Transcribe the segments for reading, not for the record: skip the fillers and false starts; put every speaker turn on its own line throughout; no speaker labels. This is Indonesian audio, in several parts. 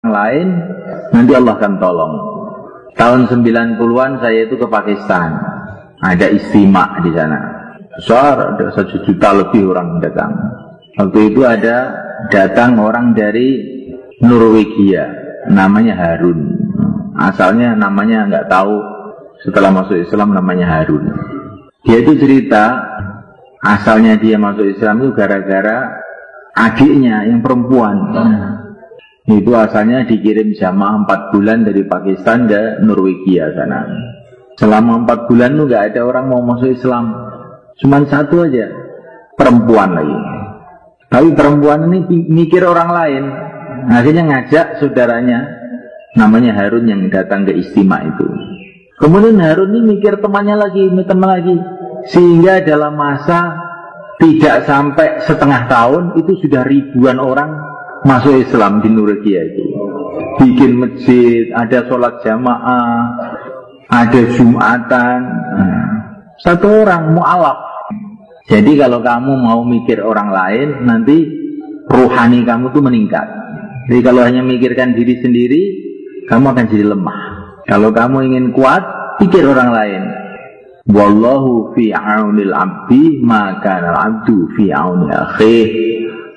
lain, nanti Allah akan tolong. Tahun 90-an saya itu ke Pakistan, ada istimewa di sana. Besar, ada 1 juta lebih orang datang. Waktu itu ada datang orang dari Norwegia, namanya Harun. Asalnya namanya nggak tahu, setelah masuk Islam namanya Harun. Dia itu cerita, asalnya dia masuk Islam itu gara-gara adiknya yang perempuan. Itu asalnya dikirim jamaah 4 bulan dari Pakistan ke Norwegia sana. Selama 4 bulan itu nggak ada orang mau masuk Islam, cuman 1 aja, perempuan lagi. Tapi perempuan ini mikir orang lain, akhirnya ngajak saudaranya, namanya Harun yang datang ke istimewa itu. Kemudian Harun ini mikir teman lagi, sehingga dalam masa tidak sampai setengah tahun itu sudah ribuan orang masuk Islam di Norwegia itu. Bikin masjid, ada sholat jamaah, ada Jumatan. 1 orang mu'alaf. Jadi kalau kamu mau mikir orang lain, nanti rohani kamu tuh meningkat. Jadi kalau hanya mikirkan diri sendiri, kamu akan jadi lemah. Kalau kamu ingin kuat, pikir orang lain. Wallahu fi aunil abdi maka al-abdu fi auni akhih.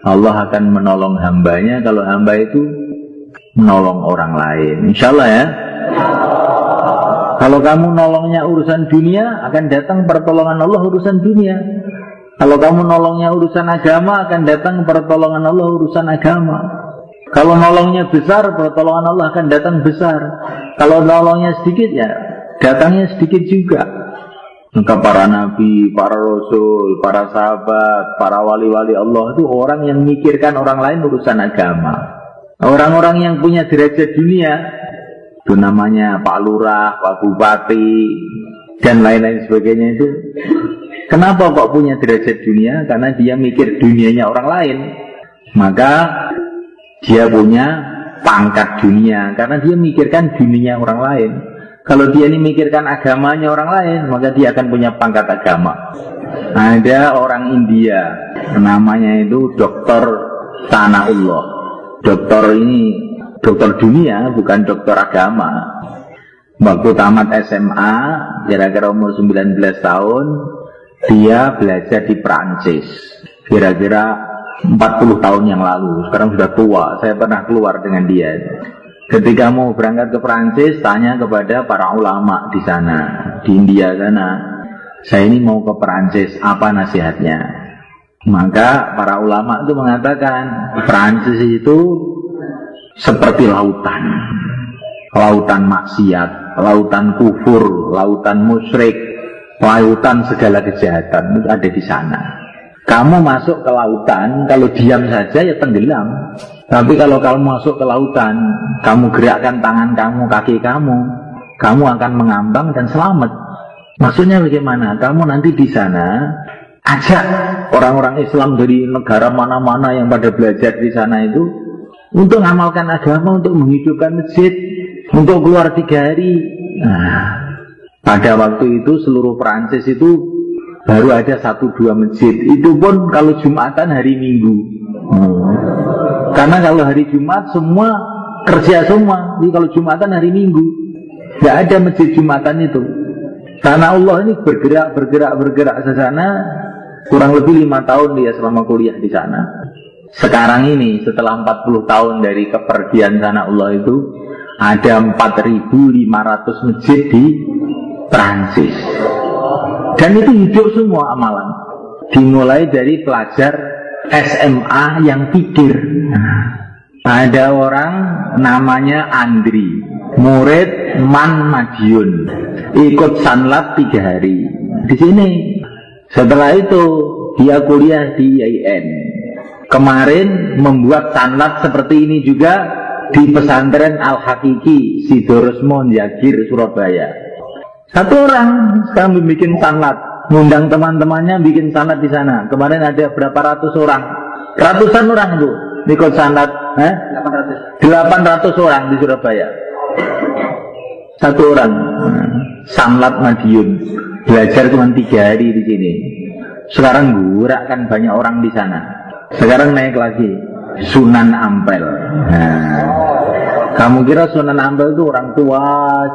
Allah akan menolong hambanya kalau hamba itu menolong orang lain. Insyaallah ya. Kalau kamu nolongnya urusan dunia, akan datang pertolongan Allah urusan dunia. Kalau kamu nolongnya urusan agama, akan datang pertolongan Allah urusan agama. Kalau nolongnya besar, pertolongan Allah akan datang besar. Kalau nolongnya sedikit, ya datangnya sedikit juga. Maka para nabi, para rasul, para sahabat, para wali-wali Allah itu orang yang mikirkan orang lain urusan agama. Orang-orang yang punya derajat dunia, itu namanya Pak Lurah, Pak Bupati, dan lain-lain sebagainya itu. Kenapa kok punya derajat dunia? Karena dia mikir dunianya orang lain. Maka dia punya pangkat dunia, karena dia mikirkan dunianya orang lain. Kalau dia ini mikirkan agamanya orang lain, maka dia akan punya pangkat agama. Ada orang India, namanya itu Dokter Sanaullah. Dokter ini dokter dunia, bukan dokter agama. Waktu tamat SMA, kira-kira umur 19 tahun, dia belajar di Perancis. Kira-kira 40 tahun yang lalu. Sekarang sudah tua, saya pernah keluar dengan dia. Ketika mau berangkat ke Perancis, tanya kepada para ulama di sana, di India sana, saya ini mau ke Perancis, apa nasihatnya? Maka para ulama itu mengatakan, Perancis itu seperti lautan. Lautan maksiat, lautan kufur, lautan musyrik, lautan segala kejahatan itu ada di sana. Kamu masuk ke lautan, kalau diam saja ya tenggelam. Tapi kalau kamu masuk ke lautan, kamu gerakkan tangan kamu, kaki kamu akan mengambang dan selamat. Maksudnya bagaimana? Kamu nanti di sana ajak orang-orang Islam dari negara mana-mana yang pada belajar di sana itu untuk mengamalkan agama, untuk menghidupkan masjid, untuk keluar 3 hari. Nah, pada waktu itu seluruh Perancis itu baru ada 1-2 masjid. Itu pun kalau Jumatan hari Minggu. Karena kalau hari Jumat semua kerja semua. Jadi kalau Jumatan hari Minggu, tidak ada masjid Jumatan itu. Karena Allah ini bergerak ke sana. Kurang lebih 5 tahun dia selama kuliah di sana. Sekarang ini setelah 40 tahun dari kepergian sana Allah itu, ada 4.500 masjid di Perancis. Dan itu hidup semua amalan. Dimulai dari pelajar SMA yang pikir. Ada orang namanya Andri, murid Man Madiun, ikut sanlat 3 hari di sini. Setelah itu dia kuliah di IAIN. Kemarin membuat sanlat seperti ini juga di pesantren Al-Hakiki Sidoresmo Jagir Surabaya. 1 orang sekarang bikin sanlat, ngundang teman-temannya bikin sanlat di sana. Kemarin ada berapa ratus orang, ratusan orang itu ikut sanlat. 800 orang di Surabaya. 1 orang sanlat Madiun, belajar cuma 3 hari di sini. Sekarang gurakkan banyak orang di sana. Sekarang naik lagi Sunan Ampel. Kamu kira Sunan Ampel itu orang tua,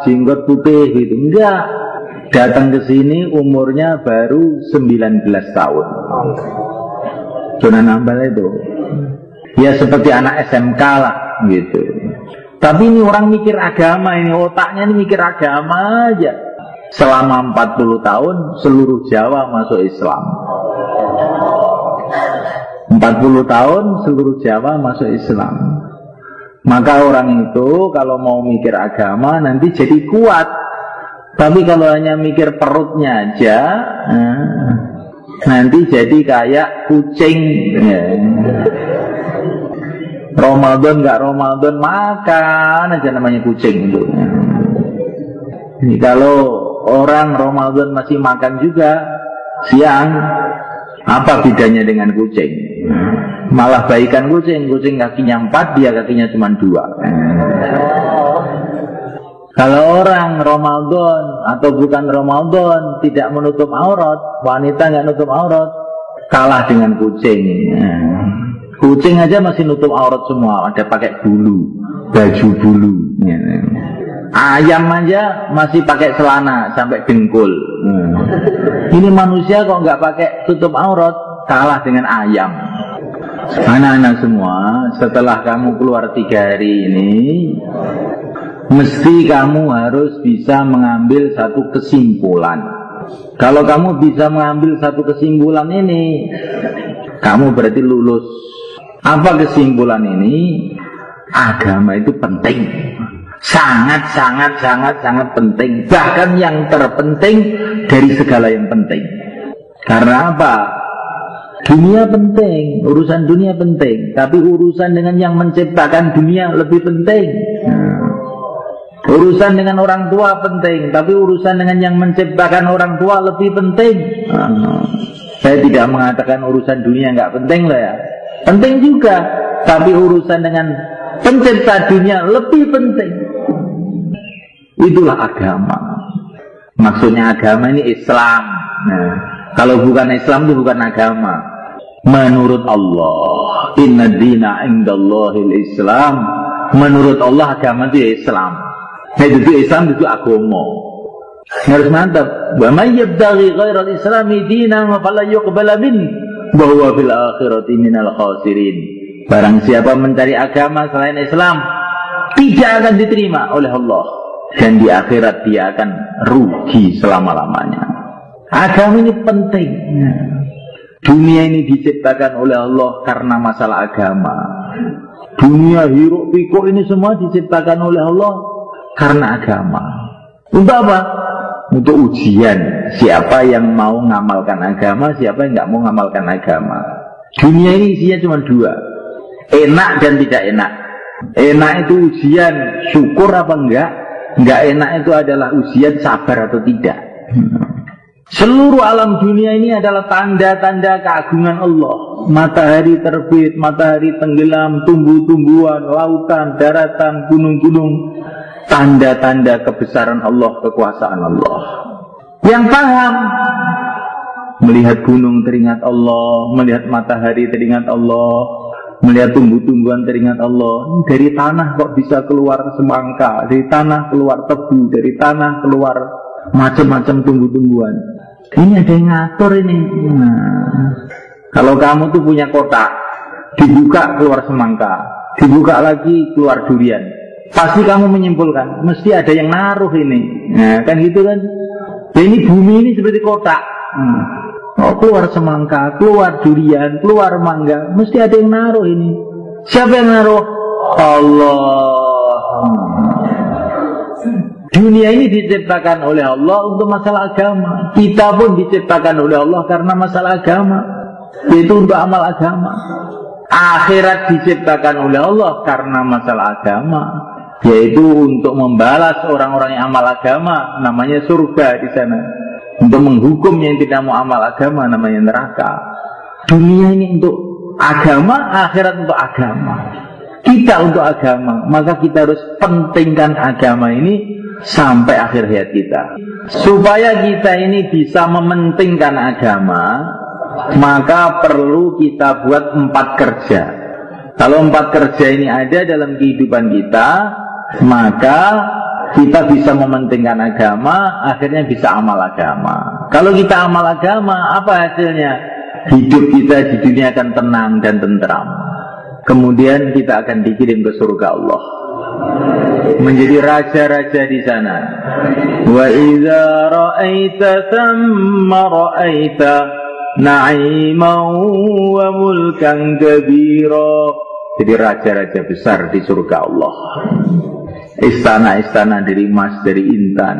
jenggot putih gitu? Enggak. Datang ke sini umurnya baru 19 tahun. Sunan Ampel itu ya seperti anak SMK lah gitu. Tapi ini orang mikir agama, ini otaknya ini mikir agama aja. Selama 40 tahun seluruh Jawa masuk Islam. 40 tahun seluruh Jawa masuk Islam. Maka orang itu kalau mau mikir agama nanti jadi kuat. Tapi kalau hanya mikir perutnya aja, nanti jadi kayak kucing. Ramadan nggak Ramadan makan aja namanya kucing itu. Ini kalau orang Ramadan masih makan juga siang, apa bedanya dengan kucing? Malah baikan kucing kakinya 4, dia kakinya cuma 2. Kalau orang Ramadan atau bukan Ramadan tidak menutup aurat, wanita nggak nutup aurat, kalah dengan kucing. Kucing aja masih nutup aurat semua, ada pakai bulu, baju bulu. Ayam aja masih pakai celana sampai dengkul. Ini manusia kok nggak pakai tutup aurat, kalah dengan ayam. Anak-anak semua, setelah kamu keluar 3 hari ini, mesti kamu harus bisa mengambil satu kesimpulan. Kalau kamu bisa mengambil satu kesimpulan ini, kamu berarti lulus. Apa kesimpulan ini? Agama itu penting. Sangat penting. Bahkan yang terpenting dari segala yang penting. Karena apa? Dunia penting, urusan dunia penting, tapi urusan dengan yang menciptakan dunia lebih penting. Urusan dengan orang tua penting, tapi urusan dengan yang menciptakan orang tua lebih penting. Saya tidak mengatakan urusan dunia nggak penting lah ya, penting juga, tapi urusan dengan pencipta dunia lebih penting. Itulah agama. Maksudnya agama ini Islam. Kalau bukan Islam itu bukan agama. Menurut Allah, inna dina indallahil Islam. Menurut Allah agama itu ya Islam. Nah itu Islam itu agama. Harus mantap. Wa may yabtaghi ghairal islami dinan fala yuqbala minhu wa huwa fil akhirati minal khasirin. Barang siapa mencari agama selain Islam, tidak akan diterima oleh Allah, dan di akhirat dia akan rugi selama-lamanya. Agama ini penting. Dunia ini diciptakan oleh Allah karena masalah agama. Dunia hiruk pikuk ini semua diciptakan oleh Allah karena agama. Untuk apa? Untuk ujian. Siapa yang mau ngamalkan agama, siapa yang nggak mau ngamalkan agama. Dunia ini isinya cuma 2, enak dan tidak enak. Enak itu ujian, syukur apa enggak. Enggak enak itu adalah ujian, sabar atau tidak. Seluruh alam dunia ini adalah tanda-tanda keagungan Allah. Matahari terbit, matahari tenggelam, tumbuh-tumbuhan, lautan, daratan, gunung-gunung. Tanda-tanda kebesaran Allah, kekuasaan Allah. Yang paham, melihat gunung teringat Allah, melihat matahari teringat Allah, melihat tumbuh-tumbuhan teringat Allah. Dari tanah kok bisa keluar semangka, dari tanah keluar tebu, dari tanah keluar macam-macam tumbuh-tumbuhan. Ini ada yang ngatur ini. Kalau kamu tuh punya kotak, dibuka keluar semangka, dibuka lagi keluar durian, pasti kamu menyimpulkan mesti ada yang naruh ini. Nah, kan gitu kan. Ini bumi ini seperti kotak. Oh, keluar semangka, keluar durian, keluar mangga, mesti ada yang naruh ini. Siapa yang naruh? Allah. Dunia ini diciptakan oleh Allah untuk masalah agama. Kita pun diciptakan oleh Allah karena masalah agama, yaitu untuk amal agama. Akhirat diciptakan oleh Allah karena masalah agama, yaitu untuk membalas orang-orang yang amal agama, namanya surga di sana. Untuk menghukum yang tidak mau amal agama, namanya neraka. Dunia ini untuk agama, akhirat untuk agama. Kita untuk agama, maka kita harus pentingkan agama ini sampai akhir hayat kita. Supaya kita ini bisa mementingkan agama, maka perlu kita buat 4 kerja. Kalau 4 kerja ini ada dalam kehidupan kita, maka kita bisa mementingkan agama, akhirnya bisa amal agama. Kalau kita amal agama, apa hasilnya? Hidup kita di dunia akan tenang dan tentram. Kemudian kita akan dikirim ke surga Allah, menjadi raja-raja di sana. Wa idza ra'aita thamma ra'aita na'iman wa mulkan kabira. Jadi raja-raja besar di surga Allah. Istana-istana dari emas, dari intan.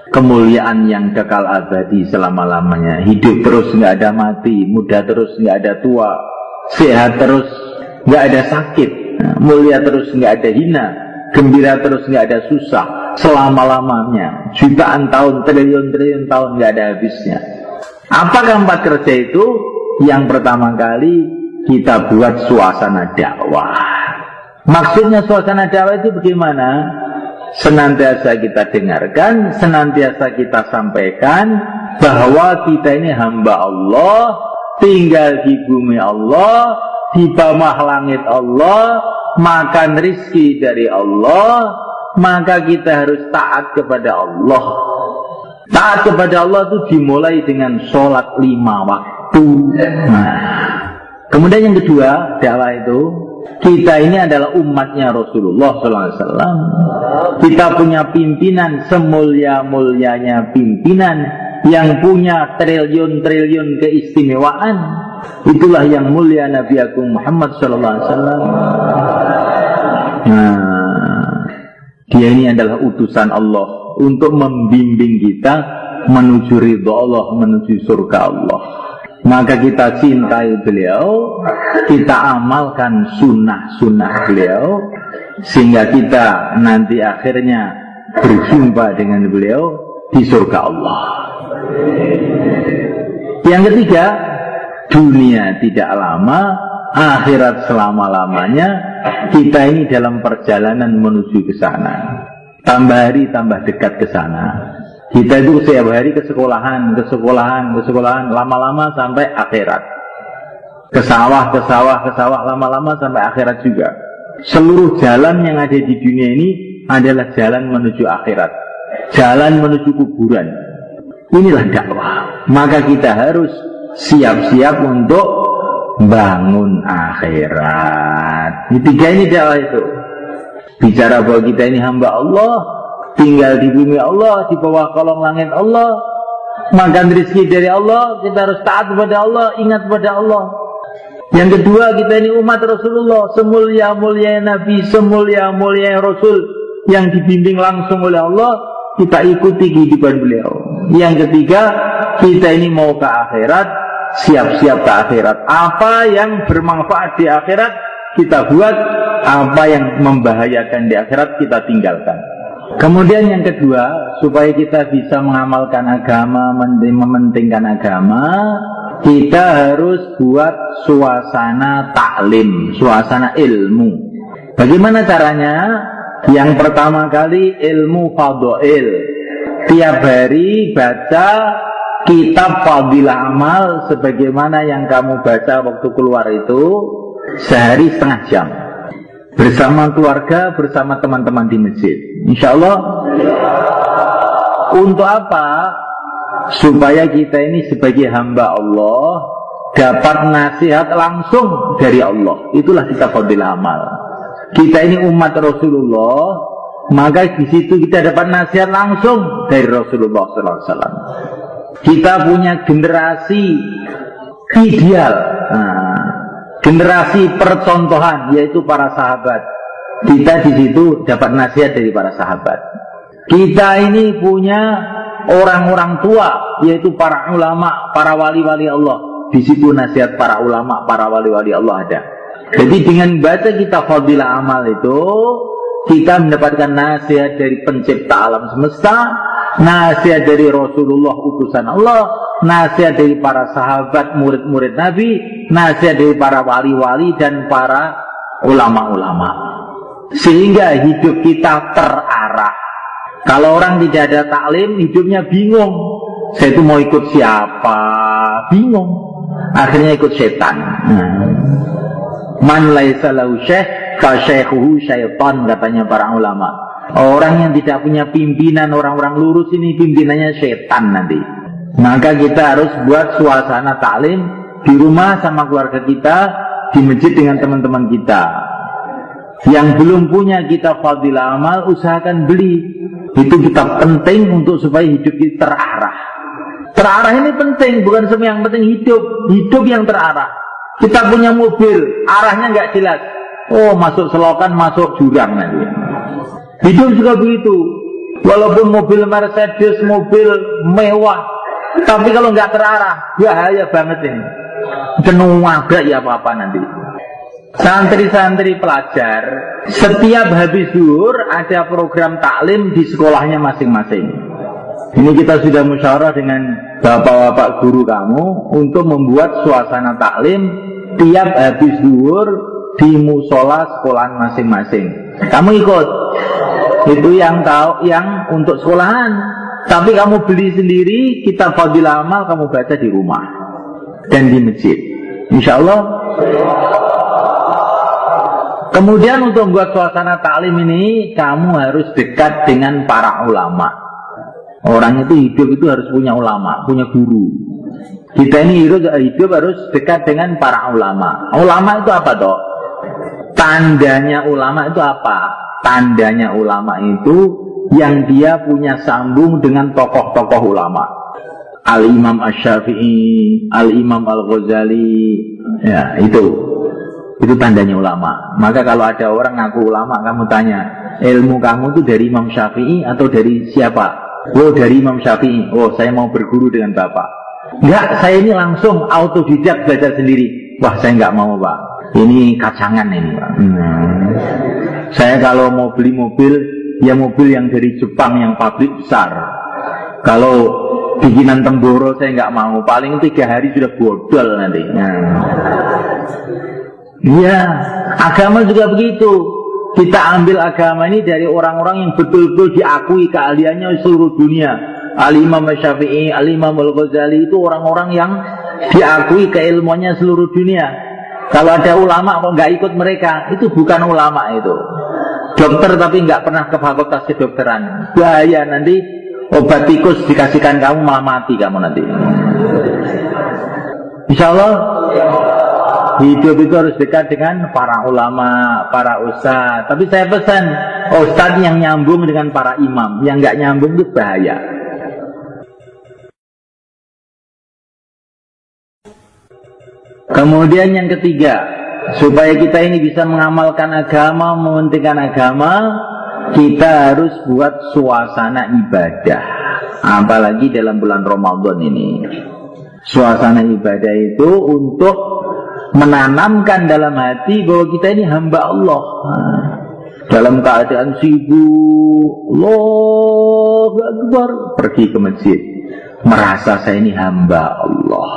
Kemuliaan yang kekal abadi selama-lamanya. Hidup terus, nggak ada mati. Muda terus, nggak ada tua. Sehat terus, nggak ada sakit. Mulia terus, nggak ada hina. Gembira terus, nggak ada susah. Selama-lamanya. Jutaan tahun, triliun-triliun tahun, nggak ada habisnya. Apakah 4 kerja itu? Yang pertama kali kita buat suasana dakwah. Maksudnya suasana dakwah itu bagaimana? Senantiasa kita dengarkan, senantiasa kita sampaikan bahwa kita ini hamba Allah, tinggal di bumi Allah, di bawah langit Allah, makan rizki dari Allah, maka kita harus taat kepada Allah. Taat kepada Allah itu dimulai dengan sholat 5 waktu. Kemudian yang kedua, dakwah itu, kita ini adalah umatnya Rasulullah SAW. Kita punya pimpinan semulia-mulianya pimpinan yang punya triliun-triliun keistimewaan. Itulah yang mulia Nabi Agung Muhammad SAW. Dia ini adalah utusan Allah untuk membimbing kita menuju ridha Allah, menuju surga Allah. Maka kita cintai beliau, kita amalkan sunnah-sunnah beliau, sehingga kita nanti akhirnya berjumpa dengan beliau di surga Allah. Yang ketiga, dunia tidak lama, akhirat selama-lamanya. Kita ini dalam perjalanan menuju ke sana. Tambah hari tambah dekat ke sana. Kita itu setiap hari ke sekolahan, lama-lama sampai akhirat. Ke sawah, lama-lama sampai akhirat juga. Seluruh jalan yang ada di dunia ini adalah jalan menuju akhirat, jalan menuju kuburan. Inilah dakwah. Maka kita harus siap-siap untuk bangun akhirat. Tiga ini dakwah itu. Bicara bahwa kita ini hamba Allah, tinggal di bumi Allah, di bawah kolong langit Allah, makan rezeki dari Allah, kita harus taat kepada Allah, ingat kepada Allah. Yang kedua, kita ini umat Rasulullah, semulia-mulia Nabi, semulia-mulia Rasul yang dibimbing langsung oleh Allah, kita ikuti kehidupan beliau. Yang ketiga, kita ini mau ke akhirat, siap-siap ke akhirat. Apa yang bermanfaat di akhirat kita buat, apa yang membahayakan di akhirat kita tinggalkan. Kemudian yang kedua, supaya kita bisa mengamalkan agama, mementingkan agama, kita harus buat suasana taklim, suasana ilmu. Bagaimana caranya? Yang pertama kali ilmu fadhail. Tiap hari baca kitab fadilah amal sebagaimana yang kamu baca waktu keluar itu, sehari setengah jam. Bersama keluarga, bersama teman-teman di masjid. Insya Allah. Untuk apa? Supaya kita ini sebagai hamba Allah dapat nasihat langsung dari Allah. Itulah kita fadilah amal. Kita ini umat Rasulullah, maka di situ kita dapat nasihat langsung dari Rasulullah SAW. Kita punya generasi ideal, generasi percontohan, yaitu para sahabat. Kita di situ dapat nasihat dari para sahabat. Kita ini punya orang-orang tua, yaitu para ulama, para wali-wali Allah. Di situ nasihat para ulama, para wali-wali Allah ada. Jadi dengan baca kita fadilah amal itu, kita mendapatkan nasihat dari pencipta alam semesta, nasihat dari Rasulullah utusan Allah, nasihat dari para sahabat, murid-murid Nabi, nasihat dari para wali-wali dan para ulama-ulama. Sehingga hidup kita terarah. Kalau orang tidak ada taklim, hidupnya bingung. Saya itu mau ikut siapa? Bingung. Akhirnya ikut setan. Man laisa lahu syekh kasyekhuhu syaitan, katanya para ulama. Orang yang tidak punya pimpinan, orang-orang lurus ini pimpinannya setan nanti. Maka kita harus buat suasana taklim di rumah sama keluarga kita, di masjid dengan teman-teman kita. Yang belum punya kitab Fadilah Amal, usahakan beli. Itu kitab penting untuk supaya hidup kita terarah. Terarah ini penting, bukan semua yang penting hidup yang terarah. Kita punya mobil, arahnya nggak jelas. Oh, masuk selokan, masuk jurang nanti. Hidup juga begitu. Walaupun mobil Mercedes, mobil mewah, tapi kalau nggak terarah, bahaya banget ini. Jenuh agak ya apa-apa nanti. Santri-santri pelajar, setiap habis zuhur ada program taklim di sekolahnya masing-masing. Ini kita sudah musyawarah dengan bapak-bapak guru kamu untuk membuat suasana taklim tiap habis zuhur di musola sekolah masing-masing. Kamu ikut. Itu yang tahu, yang untuk sekolahan. Tapi kamu beli sendiri kitab Fadilah Amal, kamu baca di rumah dan di masjid. Insya Allah. Kemudian untuk membuat suasana taklim ini, kamu harus dekat dengan para ulama. Orang itu hidup itu harus punya ulama, punya guru. Kita ini hidup harus dekat dengan para ulama. Ulama itu apa toh? Tandanya ulama itu apa? Tandanya ulama itu yang dia punya sambung dengan tokoh-tokoh ulama. Al-Imam Asy-Syafi'i, Al-Imam Al-Ghazali, ya itu tandanya ulama. Maka kalau ada orang ngaku ulama, kamu tanya, ilmu kamu itu dari Imam Syafi'i atau dari siapa? Oh, dari Imam Syafi'i. Oh, saya mau berguru dengan bapak. Enggak, saya ini langsung autodidak belajar sendiri. Wah, saya enggak mau, Pak. Ini kacangan ini, Pak. Saya kalau mau beli mobil, ya mobil yang dari Jepang yang pabrik besar. Kalau bikinan Temboro saya enggak mau. Paling 3 hari sudah bodol nanti. Iya, agama juga begitu. Kita ambil agama ini dari orang-orang yang betul-betul diakui keahliannya di seluruh dunia. Al-Imam Syafi'i, Al-Imam Al-Ghazali itu orang-orang yang diakui keilmuannya seluruh dunia. Kalau ada ulama kok nggak ikut mereka, itu bukan ulama itu. Dokter tapi nggak pernah ke fakultas kedokteran. Bahaya, nanti obat tikus dikasihkan kamu malah mati kamu nanti. Insya Allah. Hidup itu harus dekat dengan para ulama, para ustaz. Tapi saya pesan, ustaz yang nyambung dengan para imam. Yang nggak nyambung itu bahaya. Kemudian yang ketiga, supaya kita ini bisa mengamalkan agama, mementingkan agama, kita harus buat suasana ibadah. Apalagi dalam bulan Ramadan ini. Suasana ibadah itu untuk menanamkan dalam hati bahwa kita ini hamba Allah. Dalam keadaan sibuk, Allahu Akbar, pergi ke masjid, merasa saya ini hamba Allah.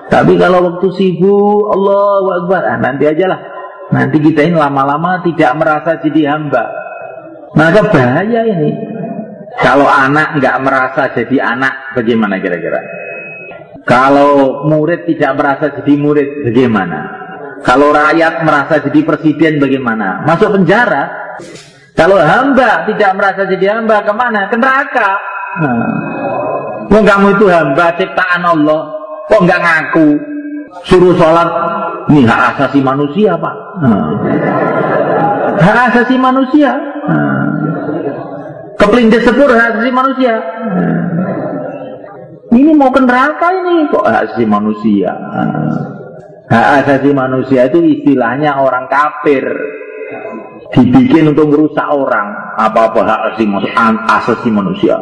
Tapi kalau waktu sibuk, Allahu Akbar, nanti ajalah. Nanti kita ini lama-lama tidak merasa jadi hamba. Maka bahaya ini. Kalau anak nggak merasa jadi anak, bagaimana kira-kira? Kalau murid tidak merasa jadi murid, bagaimana? Kalau rakyat merasa jadi presiden, bagaimana? Masuk penjara. Kalau hamba tidak merasa jadi hamba, kemana? Ke neraka. Kamu itu hamba ciptaan Allah, kok nggak ngaku? Suruh sholat, ini hak asasi manusia, Pak. Hak asasi manusia. Kepelintir sepur hak asasi manusia. Ini mau ke neraka ini, kok hak asasi manusia. Hak asasi manusia itu istilahnya orang kafir, dibikin untuk merusak orang. Apa-apa hak asasi manusia.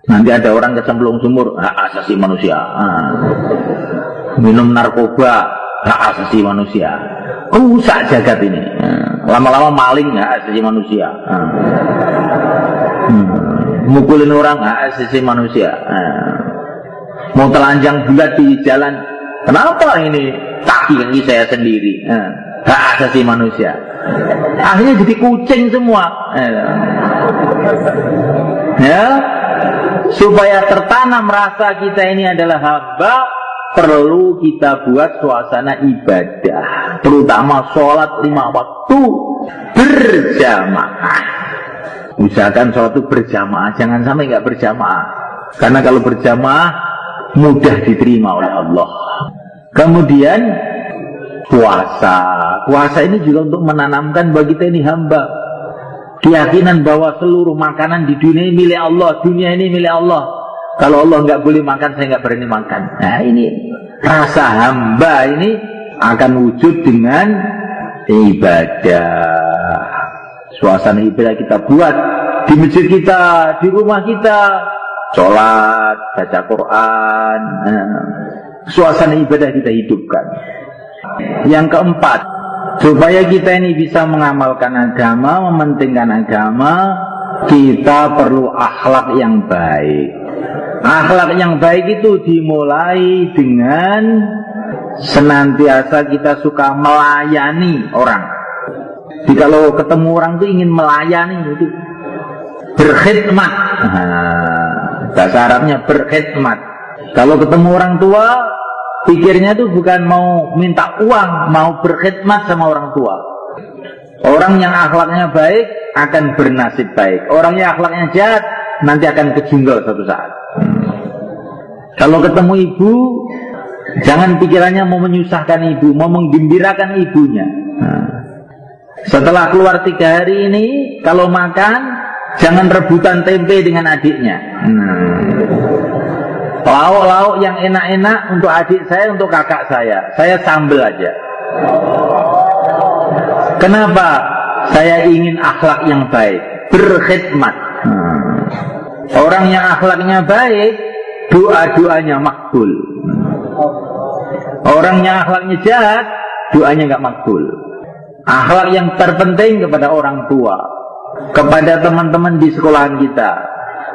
Nanti ada orang kecemplung sumur, hak asasi manusia. Minum narkoba, hak asasi manusia. Rusak jagat ini. Lama-lama maling, hak asasi manusia. Mukulin orang, hak asasi manusia. Mau telanjang bulat di jalan, kenapa ini kaki saya sendiri? Hak asasi manusia. Akhirnya jadi kucing semua. Ya, supaya tertanam rasa kita ini adalah hamba, perlu kita buat suasana ibadah, terutama sholat 5 waktu berjamaah. Usahakan sholat itu berjamaah, jangan sampai nggak berjamaah, karena kalau berjamaah mudah diterima oleh Allah. Kemudian puasa ini juga untuk menanamkan bagi kita ini hamba keyakinan bahwa seluruh makanan di dunia ini milik Allah, dunia ini milik Allah. Kalau Allah nggak boleh makan, saya nggak berani makan. Nah ini rasa hamba ini akan wujud dengan ibadah. Suasana ibadah kita buat di masjid kita, di rumah kita, sholat, baca Quran, suasana ibadah kita hidupkan. Yang keempat, supaya kita ini bisa mengamalkan agama, mementingkan agama, kita perlu akhlak yang baik. Akhlak yang baik itu dimulai dengan senantiasa kita suka melayani orang. Jadi kalau ketemu orang itu ingin melayani, itu berkhidmat. Bahasa Arabnya berkhidmat. Kalau ketemu orang tua, pikirnya itu bukan mau minta uang, mau berkhidmat sama orang tua. Orang yang akhlaknya baik akan bernasib baik. Orang yang akhlaknya jahat nanti akan kejunggal suatu saat. Kalau ketemu ibu, jangan pikirannya mau menyusahkan ibu, mau menggembirakan ibunya. Setelah keluar 3 hari ini, kalau makan jangan rebutan tempe dengan adiknya. Lauk-lauk yang enak-enak untuk adik saya, untuk kakak saya sambel aja. Kenapa? Saya ingin akhlak yang baik, berkhidmat. Orang yang akhlaknya baik, doa-doanya makbul. Orang yang akhlaknya jahat, doanya nggak makbul. Akhlak yang terpenting kepada orang tua, kepada teman-teman di sekolahan kita.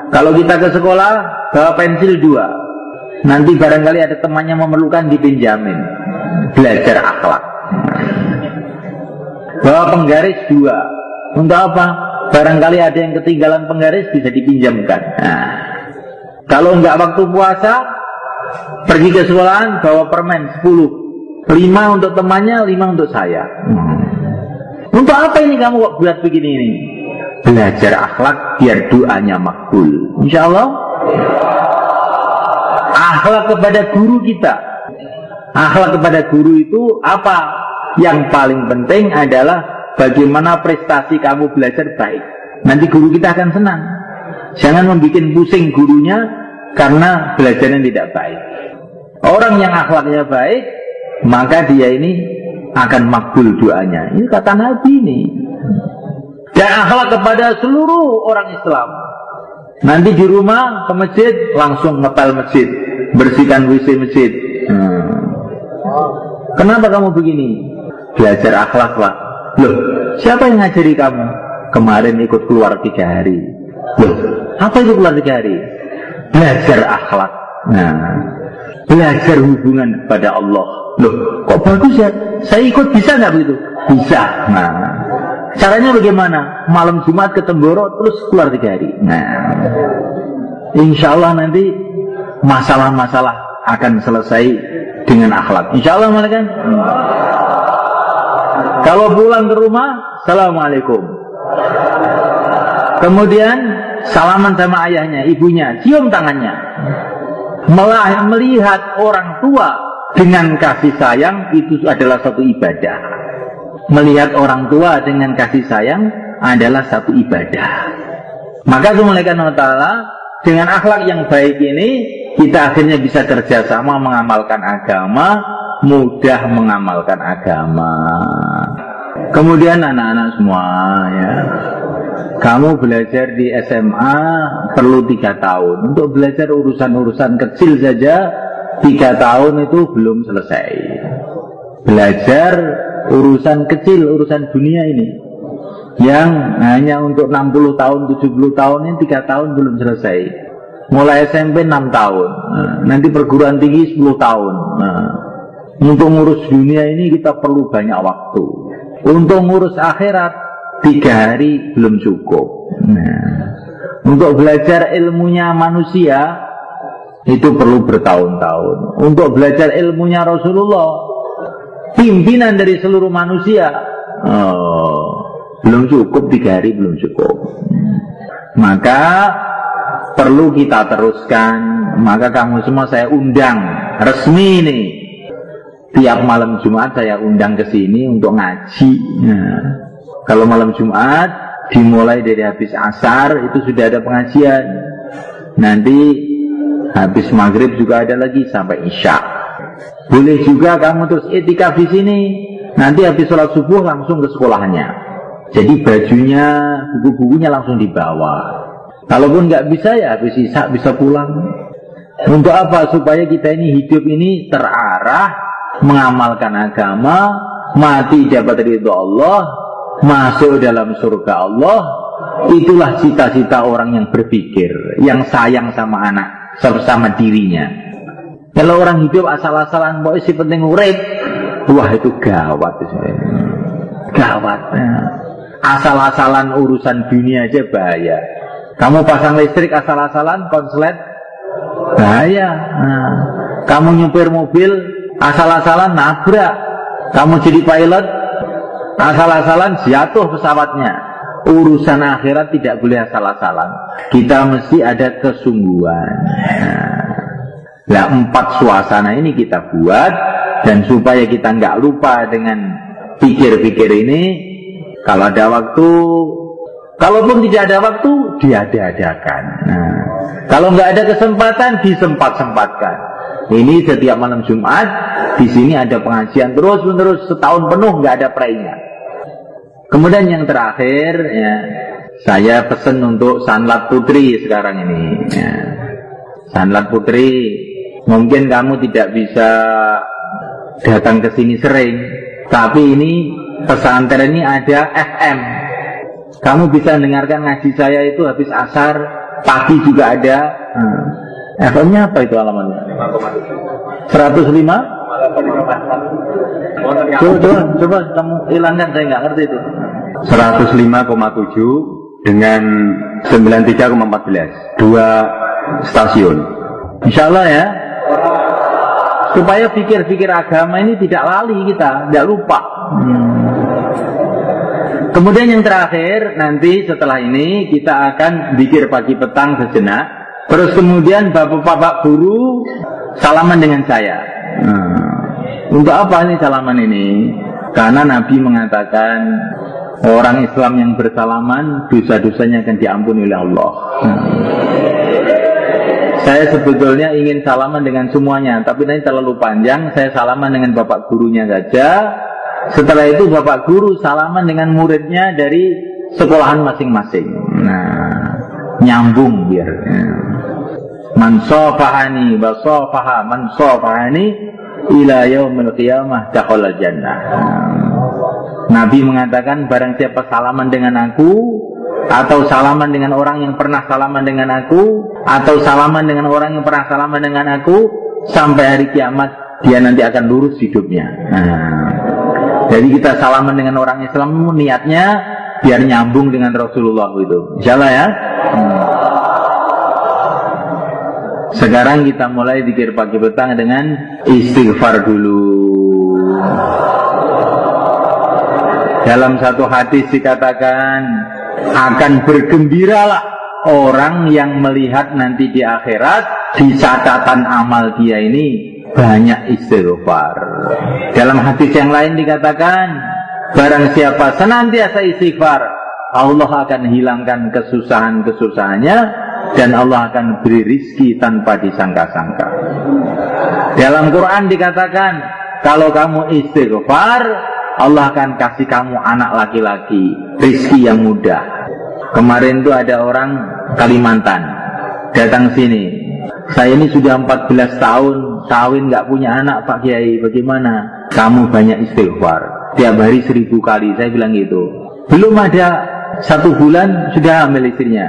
Kalau kita ke sekolah, bawa pensil 2. Nanti barangkali ada temannya memerlukan, dipinjamin. Belajar akhlak. Bawa penggaris 2. Untuk apa? Barangkali ada yang ketinggalan penggaris, bisa dipinjamkan. Kalau enggak waktu puasa, pergi ke sekolahan, bawa permen 10. 5 untuk temannya, 5 untuk saya. Untuk apa ini kamu kok buat begini ini? Belajar akhlak biar doanya makbul. Insya Allah. Akhlak kepada guru kita. Akhlak kepada guru itu apa? Yang paling penting adalah bagaimana prestasi kamu belajar baik. Nanti guru kita akan senang. Jangan membuat pusing gurunya karena belajarnya tidak baik. Orang yang akhlaknya baik, maka dia ini akan makbul doanya. Ini kata Nabi ini. Dan akhlak kepada seluruh orang Islam. Nanti di rumah ke masjid, langsung ngepel masjid, bersihkan WC masjid. Kenapa kamu begini? Belajar akhlak lah. Loh, siapa yang ngajari kamu? Kemarin ikut keluar 3 hari. Loh, apa itu keluar 3 hari? Belajar akhlak. Belajar hubungan kepada Allah. Loh, kok bagus ya? Saya ikut, bisa nggak begitu? Bisa. Caranya bagaimana? Malam Jumat ke Temboro, terus keluar 3 hari. Insya Allah nanti masalah-masalah akan selesai dengan akhlak. Insya Allah, kan? Kalau pulang ke rumah, Assalamualaikum. Kemudian salaman sama ayahnya, ibunya, cium tangannya. Melihat orang tua dengan kasih sayang itu adalah satu ibadah. Melihat orang tua dengan kasih sayang adalah satu ibadah. Maka Allah Ta'ala dengan akhlak yang baik ini, kita akhirnya bisa kerjasama mengamalkan agama, mudah mengamalkan agama. Kemudian anak-anak semua ya, kamu belajar di SMA perlu 3 tahun. Untuk belajar urusan-urusan kecil saja 3 tahun itu belum selesai. Belajar urusan kecil, urusan dunia ini yang hanya untuk 60 tahun, 70 tahun ini 3 tahun belum selesai. Mulai SMP 6 tahun, nanti perguruan tinggi 10 tahun. Untuk ngurus dunia ini kita perlu banyak waktu. Untuk ngurus akhirat 3 hari belum cukup. Untuk belajar ilmunya manusia Itu perlu bertahun-tahun. Untuk belajar ilmunya Rasulullah, pimpinan dari seluruh manusia, belum cukup 3 hari, belum cukup. Maka perlu kita teruskan. Maka kamu semua saya undang resmi nih. Tiap malam Jumat saya undang ke sini untuk ngaji. Nah, kalau malam Jumat dimulai dari habis asar itu sudah ada pengajian. Nanti habis maghrib juga ada lagi sampai isya. Boleh juga kamu terus i'tikaf di sini. Nanti habis sholat subuh langsung ke sekolahnya. Jadi bajunya, buku-bukunya langsung dibawa. Kalaupun nggak bisa ya habis isya bisa pulang. Untuk apa? Supaya kita ini hidup ini terarah, mengamalkan agama, mati dapat ridho Allah, masuk dalam surga Allah. Itulah cita-cita orang yang berpikir, yang sayang sama anak, sama dirinya. Kalau orang hidup asal-asalan, pokoknya si penting urip, wah itu gawat. Gawat. Asal-asalan urusan dunia aja bahaya. Kamu pasang listrik asal-asalan, konslet, bahaya. Kamu nyupir mobil asal-asalan, nabrak. Kamu jadi pilot asal-asalan, jatuh pesawatnya. Urusan akhirat tidak boleh asal-asalan. Kita mesti ada kesungguhan. Nah, 4 suasana ini kita buat, dan supaya kita nggak lupa dengan pikir-pikir ini, kalau ada waktu, kalaupun tidak ada waktu, diada-adakan. Nah, kalau nggak ada kesempatan, disempat-sempatkan. Ini setiap malam Jumat, di sini ada pengajian terus-menerus setahun penuh, nggak ada prainya. Kemudian yang terakhir, ya, saya pesen untuk Sanlat Putri sekarang ini. Ya. Sanlat Putri, mungkin kamu tidak bisa datang ke sini sering, tapi ini pesantren ini ada FM. Kamu bisa dengarkan ngaji saya itu habis asar, pagi juga ada. FM-nya apa itu alamannya? 105? Coba kamu hilangkan, saya nggak ngerti itu.
105,7 dengan 93,14, 2 stasiun.
Insya Allah ya, supaya pikir-pikir agama ini tidak lali kita, tidak lupa. Kemudian yang terakhir, nanti setelah ini kita akan zikir pagi petang sejenak. Terus kemudian bapak-bapak guru salaman dengan saya. Untuk apa ini salaman ini? Karena Nabi mengatakan orang Islam yang bersalaman dosa-dosanya akan diampuni oleh Allah. Saya sebetulnya ingin salaman dengan semuanya, tapi nanti terlalu panjang. Saya salaman dengan bapak gurunya saja. Setelah itu bapak guru salaman dengan muridnya dari sekolahan masing-masing. Nah, nyambung biar. Man safahani wa safaha man safahani ila yaumil qiyamah dakhala jannah. Nabi mengatakan barang siapa salaman dengan aku, atau salaman dengan orang yang pernah salaman dengan aku, atau salaman dengan orang yang pernah salaman dengan aku, sampai hari kiamat dia nanti akan lurus hidupnya. Jadi kita salaman dengan orang Islam, niatnya biar nyambung dengan Rasulullah itu. Insyaallah ya. Sekarang kita mulai zikir pagi petang dengan istighfar dulu. Dalam satu hadis dikatakan, akan bergembiralah orang yang melihat nanti di akhirat, di catatan amal dia ini banyak istighfar. Dalam hadis yang lain dikatakan, barang siapa senantiasa istighfar, Allah akan hilangkan kesusahan-kesusahannya, dan Allah akan beri rizki tanpa disangka-sangka. Dalam Quran dikatakan, kalau kamu istighfar, Allah akan kasih kamu anak laki-laki, rizki yang mudah. Kemarin itu ada orang Kalimantan datang sini. Saya ini sudah 14 tahun kawin nggak punya anak, Pak Kiai, bagaimana? Kamu banyak istighfar, tiap hari 1000 kali. Saya bilang gitu. Belum ada 1 bulan sudah hamil istrinya.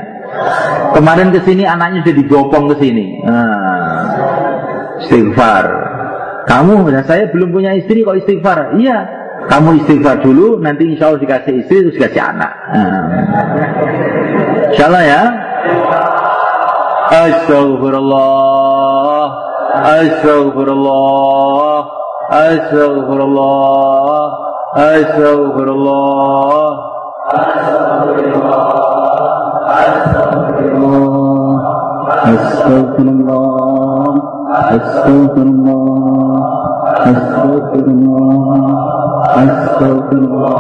Kemarin kesini anaknya sudah digopong ke sini. Istighfar. Kamu dan saya belum punya istri kok istighfar? Iya, kamu istighfar dulu, nanti insya Allah dikasih istri terus dikasih anak. Insya Allah ya. Astaghfirullah. Astaghfirullah, astaghfirullah, astaghfirullah, astaghfirullah, astaghfirullah, astaghfirullah, astaghfirullah, astaghfirullah,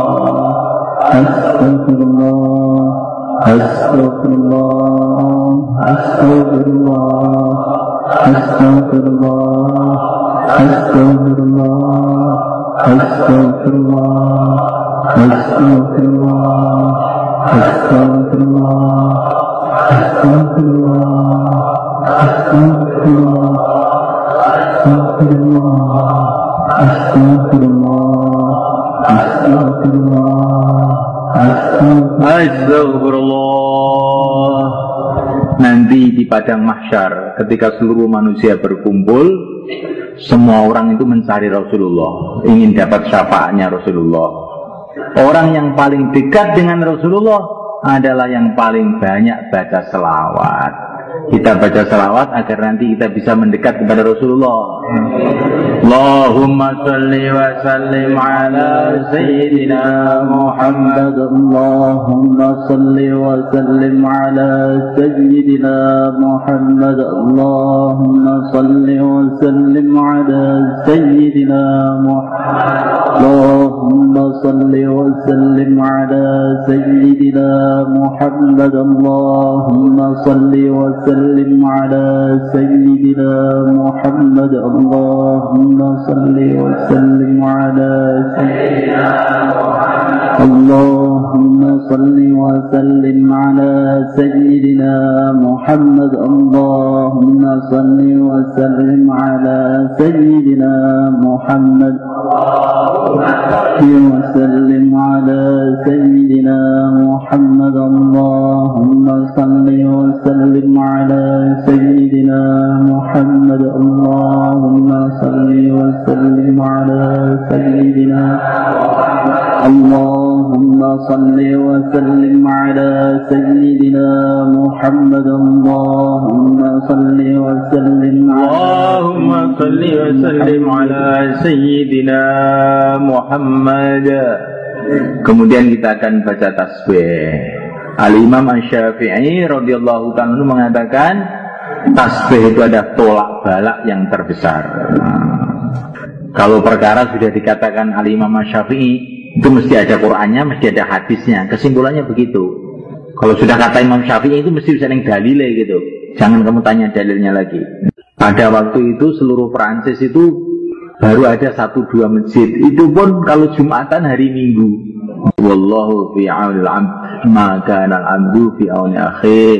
astaghfirullah, astaghfirullah, astaghfirullah, astaghfirullah, astaghfirullah, astaghfirullah, astaghfirullah, astagfirullah. Nanti di padang mahsyar ketika seluruh manusia berkumpul, semua orang itu mencari Rasulullah, ingin dapat syafaatnya Rasulullah. Orang yang paling dekat dengan Rasulullah adalah yang paling banyak baca selawat. Kita baca selawat agar nanti kita bisa mendekat kepada Rasulullah. Allahumma salli wa sallim ala Sayyidina Muhammad. Allahumma salli wa sallim ala Sayyidina Muhammad. Allahumma salli wa sallim ala Sayyidina Muhammad. Allahumma salli wa sallim ala Sayyidina Muhammad. Allahumma salli wa sallim ala Sayyidina Muhammad. Allahumma salli wa sallim ala Sayyidina Muhammad. Allahumma salli wa sallim ala Sayyidina Muhammad. Allahumma salli wa sallim ala Sayyidina Muhammad. Allahumma sallim ala Sayyidina Muhammad. Allahumma salli wa sallim ala Sayyidina Muhammad. Allahumma salli wa sallim ala Sayyidina Muhammad. Allahumma salli wa sallim ala Sayyidina Muhammad. Allahumma salli wa sallim ala Sayyidina Muhammad. Kemudian kita akan baca tasbih. Al-Imam Asy-Syafi'i radhiyallahu ta'ala mengatakan tasbih itu ada tolak balak yang terbesar. Kalau perkara sudah dikatakan Al-Imam Asy-Syafi'i, itu mesti ada Qur'annya, mesti ada hadisnya. Kesimpulannya begitu. Kalau sudah kata Imam Syafi'i itu mesti bisa yang dalile gitu. Jangan kamu tanya dalilnya lagi. Pada waktu itu seluruh Perancis itu baru ada 1-2 masjid. Itu pun kalau Jumatan hari Minggu. Wallahu fi aunil abd ma kana al-abdu fi auni akhih.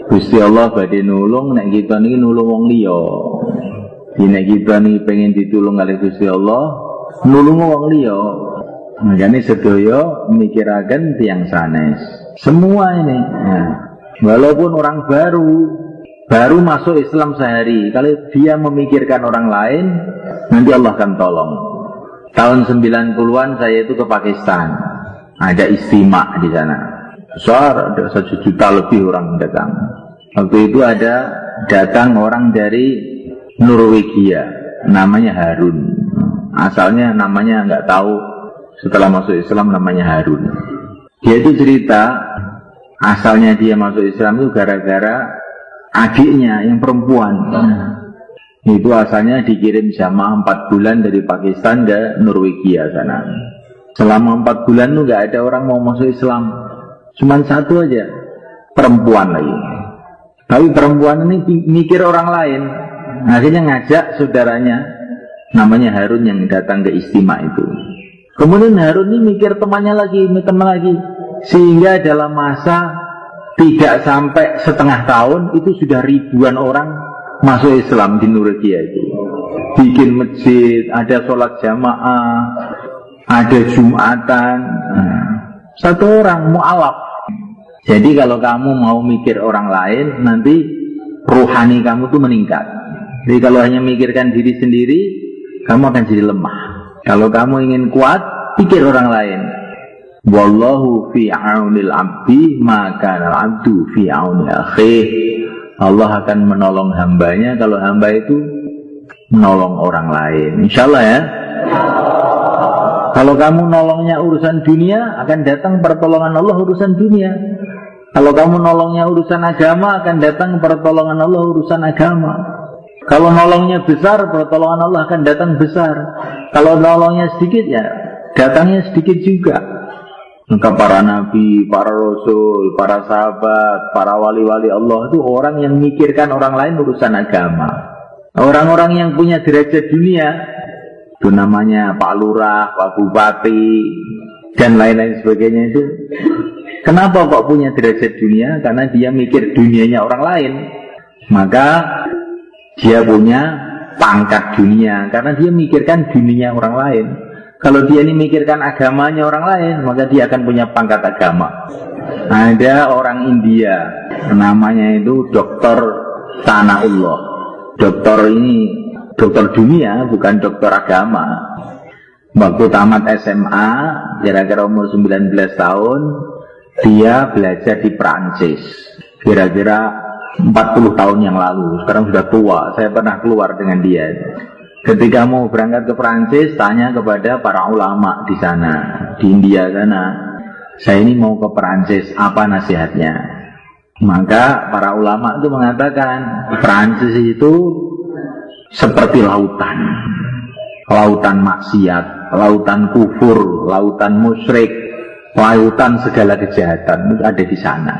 Gusti Allah badhe nulung nek kita niki nulung wong liya. Nek kita niki pengen ditulung oleh Gusti Allah, nulung wong liya. Makanya sedaya mikiraken tiyang sanes. Semua ini, walaupun orang baru masuk Islam sehari, kalau dia memikirkan orang lain, nanti Allah akan tolong. Tahun 90-an saya itu ke Pakistan, ada istimewa di sana. Besar, ada 1 juta lebih orang datang. Waktu itu ada datang orang dari Norwegia, namanya Harun. Asalnya namanya nggak tahu. Setelah masuk Islam namanya Harun. Dia itu cerita asalnya dia masuk Islam itu gara-gara adiknya yang perempuan. Itu asalnya dikirim jamaah 4 bulan dari Pakistan ke Norwegia sana. Selama 4 bulan itu nggak ada orang mau masuk Islam. Cuman 1 aja, perempuan lagi. Tapi perempuan ini mikir orang lain. Akhirnya ngajak saudaranya, namanya Harun yang datang ke istimewa itu. Kemudian Harun ini mikir teman lagi. Sehingga dalam masa tidak sampai setengah tahun, itu sudah ribuan orang masuk Islam di Norwegia itu. Bikin masjid, ada sholat jamaah, ada Jumatan. 1 orang mu'alaf. Jadi kalau kamu mau mikir orang lain, nanti rohani kamu tuh meningkat. Jadi kalau hanya mikirkan diri sendiri, kamu akan jadi lemah. Kalau kamu ingin kuat, pikir orang lain. Wallahu fi aunil abdi, maka al-abdu fi auni akhih. Allah akan menolong hambanya kalau hamba itu menolong orang lain. Insya Allah ya. Kalau kamu nolongnya urusan dunia, akan datang pertolongan Allah urusan dunia. Kalau kamu nolongnya urusan agama, akan datang pertolongan Allah urusan agama. Kalau nolongnya besar, pertolongan Allah akan datang besar. Kalau nolongnya sedikit, ya datangnya sedikit juga. Maka para nabi, para rasul, para sahabat, para wali-wali Allah itu orang yang mikirkan orang lain urusan agama. Orang-orang yang punya derajat dunia, itu namanya Pak Lurah, Pak Bupati, dan lain-lain sebagainya itu. Kenapa kok punya derajat dunia? Karena dia mikir dunianya orang lain. Maka dia punya pangkat dunia, karena dia mikirkan dunianya orang lain. Kalau dia ini mikirkan agamanya orang lain, maka dia akan punya pangkat agama. Ada orang India, namanya itu Dr. Sanaullah. Dokter ini dokter dunia, bukan dokter agama. Waktu tamat SMA, kira-kira umur 19 tahun, dia belajar di Prancis. Kira-kira 40 tahun yang lalu. Sekarang sudah tua, saya pernah keluar dengan dia. Ketika mau berangkat ke Prancis, tanya kepada para ulama di sana, di India sana, saya ini mau ke Prancis, apa nasihatnya? Maka para ulama itu mengatakan Prancis itu seperti lautan, lautan maksiat, lautan kufur, lautan musyrik, lautan segala kejahatan itu ada di sana.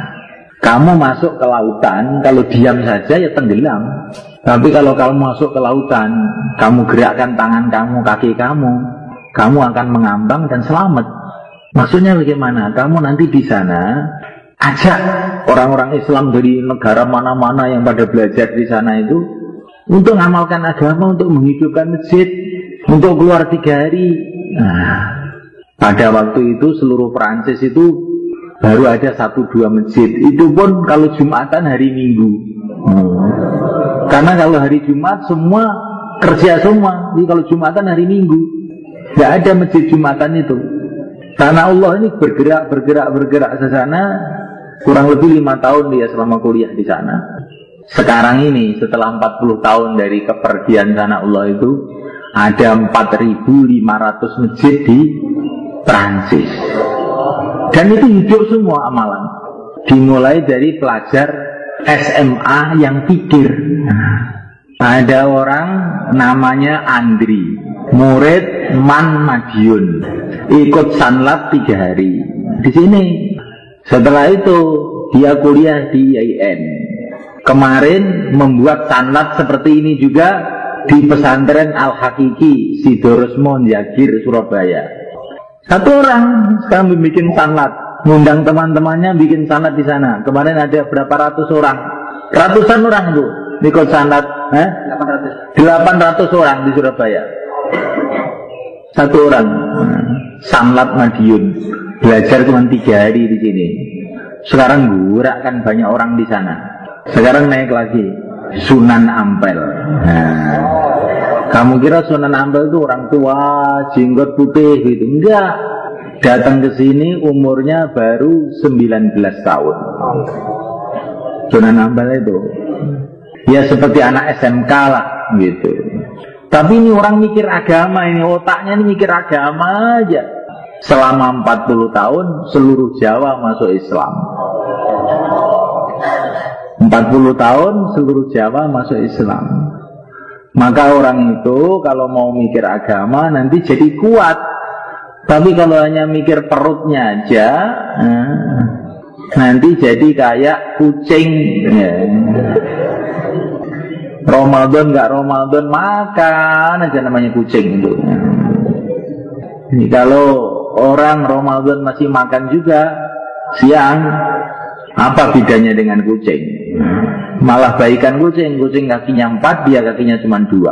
Kamu masuk ke lautan, kalau diam saja ya tenggelam. Tapi kalau kamu masuk ke lautan, kamu gerakkan tangan kamu, kaki kamu, kamu akan mengambang dan selamat. Maksudnya bagaimana? Kamu nanti di sana ajak orang-orang Islam dari negara mana-mana yang pada belajar di sana itu untuk mengamalkan agama, untuk menghidupkan masjid, untuk keluar 3 hari. Nah, pada waktu itu seluruh Prancis itu baru ada 1-2 masjid. Itu pun kalau Jumatan hari Minggu. Karena kalau hari Jumat semua kerja semua. Jadi kalau Jumatan hari Minggu, tidak ada masjid Jumatan itu. Karena Allah ini bergerak ke sana. Kurang lebih 5 tahun dia selama kuliah di sana. Sekarang ini setelah 40 tahun dari kepergian sana Allah itu, ada 4.500 masjid di Prancis. Dan itu hidup semua amalan. Dimulai dari pelajar SMA yang pikir. Ada orang namanya Andri, murid Man Madiun, ikut sanlat 3 hari di sini. Setelah itu dia kuliah di IAIN. Kemarin membuat sanlat seperti ini juga di pesantren Al-Hakiki Sidoresmo Jagir Surabaya. Satu orang sekarang bikin sanlat, ngundang teman-temannya bikin sanlat di sana. Kemarin ada berapa ratus orang, ratusan orang tuh ikut sanlat. 800 orang di Surabaya. Satu orang sanlat Madiun, belajar cuma 3 hari di sini. Sekarang gerakkan banyak orang di sana. Sekarang naik lagi Sunan Ampel. Nah, kamu kira Sunan Ampel itu orang tua, jenggot putih gitu? Enggak. Datang ke sini umurnya baru 19 tahun. Sunan Ampel itu ya seperti anak SMK lah gitu. Tapi ini orang mikir agama, ini otaknya ini mikir agama aja. Selama 40 tahun seluruh Jawa masuk Islam. 40 tahun seluruh Jawa masuk Islam. Maka orang itu kalau mau mikir agama nanti jadi kuat. Tapi kalau hanya mikir perutnya aja, nanti jadi kayak kucing. Ramadan nggak Ramadan makan aja namanya kucing itu. Ini kalau orang Ramadan masih makan juga siang, apa bedanya dengan kucing? Malah baikan kucing. Kucing kakinya 4, dia kakinya cuma 2.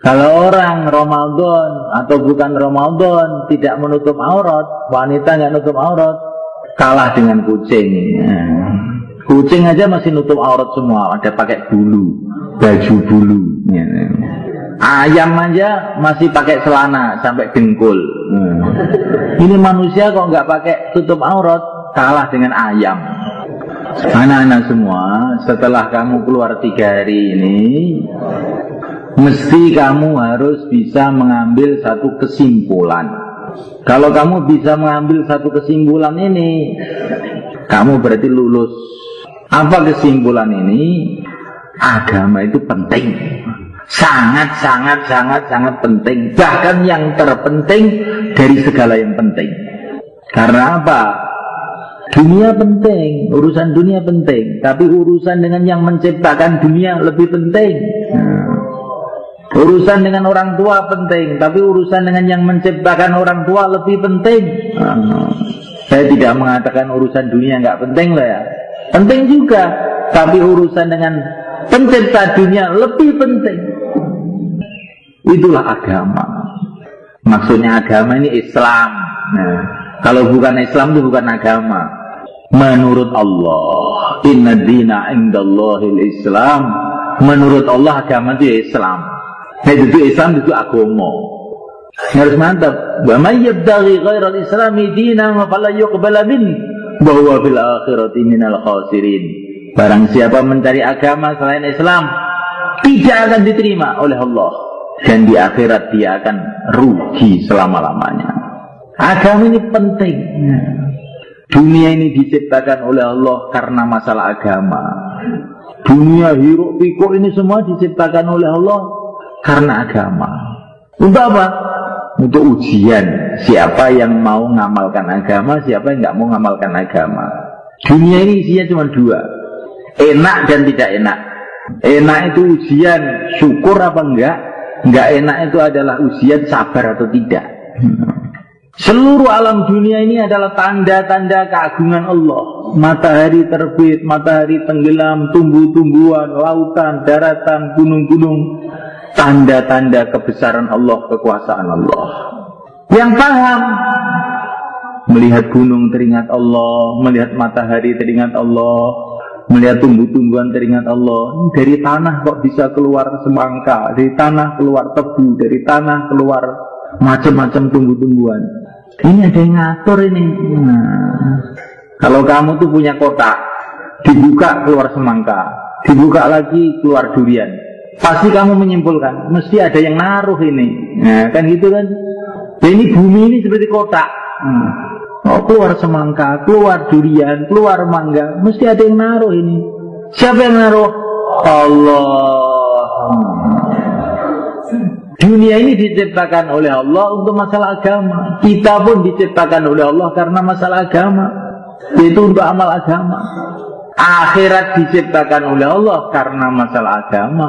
Kalau orang Ramadan atau bukan Ramadan tidak menutup aurat, wanita nggak nutup aurat, kalah dengan kucing. Kucing aja masih nutup aurat semua, ada pakai bulu, baju bulu. Ayam aja masih pakai celana sampai dengkul. Ini manusia kok nggak pakai tutup aurat, kalah dengan ayam. Anak-anak semua, setelah kamu keluar 3 hari ini, mesti kamu harus bisa mengambil satu kesimpulan. Kalau kamu bisa mengambil satu kesimpulan ini, kamu berarti lulus. Apa kesimpulan ini? Agama itu penting. Sangat penting. Bahkan yang terpenting dari segala yang penting. Karena apa? Dunia penting, urusan dunia penting, tapi urusan dengan yang menciptakan dunia lebih penting. Urusan dengan orang tua penting, tapi urusan dengan yang menciptakan orang tua lebih penting. Saya tidak mengatakan urusan dunia nggak penting lah ya, penting juga, tapi urusan dengan pencipta dunia lebih penting. Itulah agama. Maksudnya agama ini Islam. Nah, kalau bukan Islam itu bukan agama. Menurut Allah, inna dina indallahil Islam. Menurut Allah agama itu Islam. Nah, itu Islam itu agama. Harus mantap. Wa may yabtaghi ghairal islami dinan fala yuqbala min wa huwa fil akhirati minal khasirin. Barang siapa mencari agama selain Islam, tidak akan diterima oleh Allah, dan di akhirat dia akan rugi selama-lamanya. Agama ini penting. Dunia ini diciptakan oleh Allah karena masalah agama. Dunia hiruk pikuk ini semua diciptakan oleh Allah karena agama. Untuk apa? Untuk ujian siapa yang mau ngamalkan agama, siapa yang nggak mau ngamalkan agama. Dunia ini isinya cuma 2, enak dan tidak enak. Enak itu ujian syukur apa enggak enak itu adalah ujian sabar atau tidak. Seluruh alam dunia ini adalah tanda-tanda keagungan Allah. Matahari terbit, matahari tenggelam, tumbuh-tumbuhan, lautan, daratan, gunung-gunung, tanda-tanda kebesaran Allah, kekuasaan Allah. Yang paham, melihat gunung teringat Allah, melihat matahari teringat Allah, melihat tumbuh-tumbuhan teringat Allah. Dari tanah kok bisa keluar semangka, dari tanah keluar tebu, dari tanah keluar macam-macam tumbuh-tumbuhan. Ini ada yang ngatur ini. Nah, kalau kamu tuh punya kotak, dibuka keluar semangka, dibuka lagi keluar durian, pasti kamu menyimpulkan mesti ada yang naruh ini. Nah, kan gitu kan. Dan ini bumi ini seperti kotak. Oh, keluar semangka, keluar durian, keluar mangga, mesti ada yang naruh ini. Siapa yang naruh? Allah. Dunia ini diciptakan oleh Allah untuk masalah agama. Kita pun diciptakan oleh Allah karena masalah agama, yaitu untuk amal agama. Akhirat diciptakan oleh Allah karena masalah agama,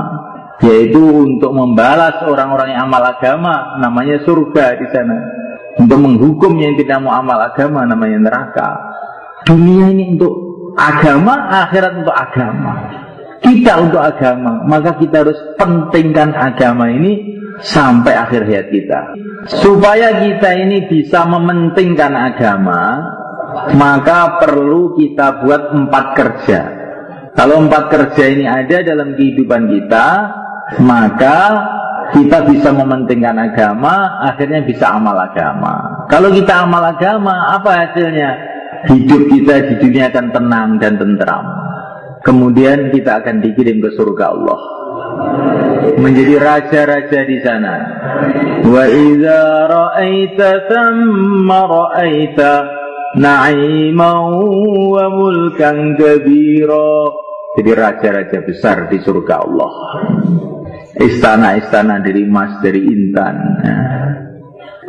yaitu untuk membalas orang-orang yang amal agama, namanya surga di sana. Untuk menghukum yang tidak mau amal agama, namanya neraka. Dunia ini untuk agama, akhirat untuk agama. Kita untuk agama, maka kita harus pentingkan agama ini sampai akhir hayat kita. Supaya kita ini bisa mementingkan agama, maka perlu kita buat 4 kerja. Kalau 4 kerja ini ada dalam kehidupan kita, maka kita bisa mementingkan agama, akhirnya bisa amal agama. Kalau kita amal agama, apa hasilnya? Hidup kita di dunia akan tenang dan tentram. Kemudian kita akan dikirim ke surga Allah, menjadi raja-raja di sana. Wa idza ra'aita thamma ra'aita na'iman wa mulkan kabira. Jadi raja-raja besar di surga Allah. Istana-istana dari emas, dari intan.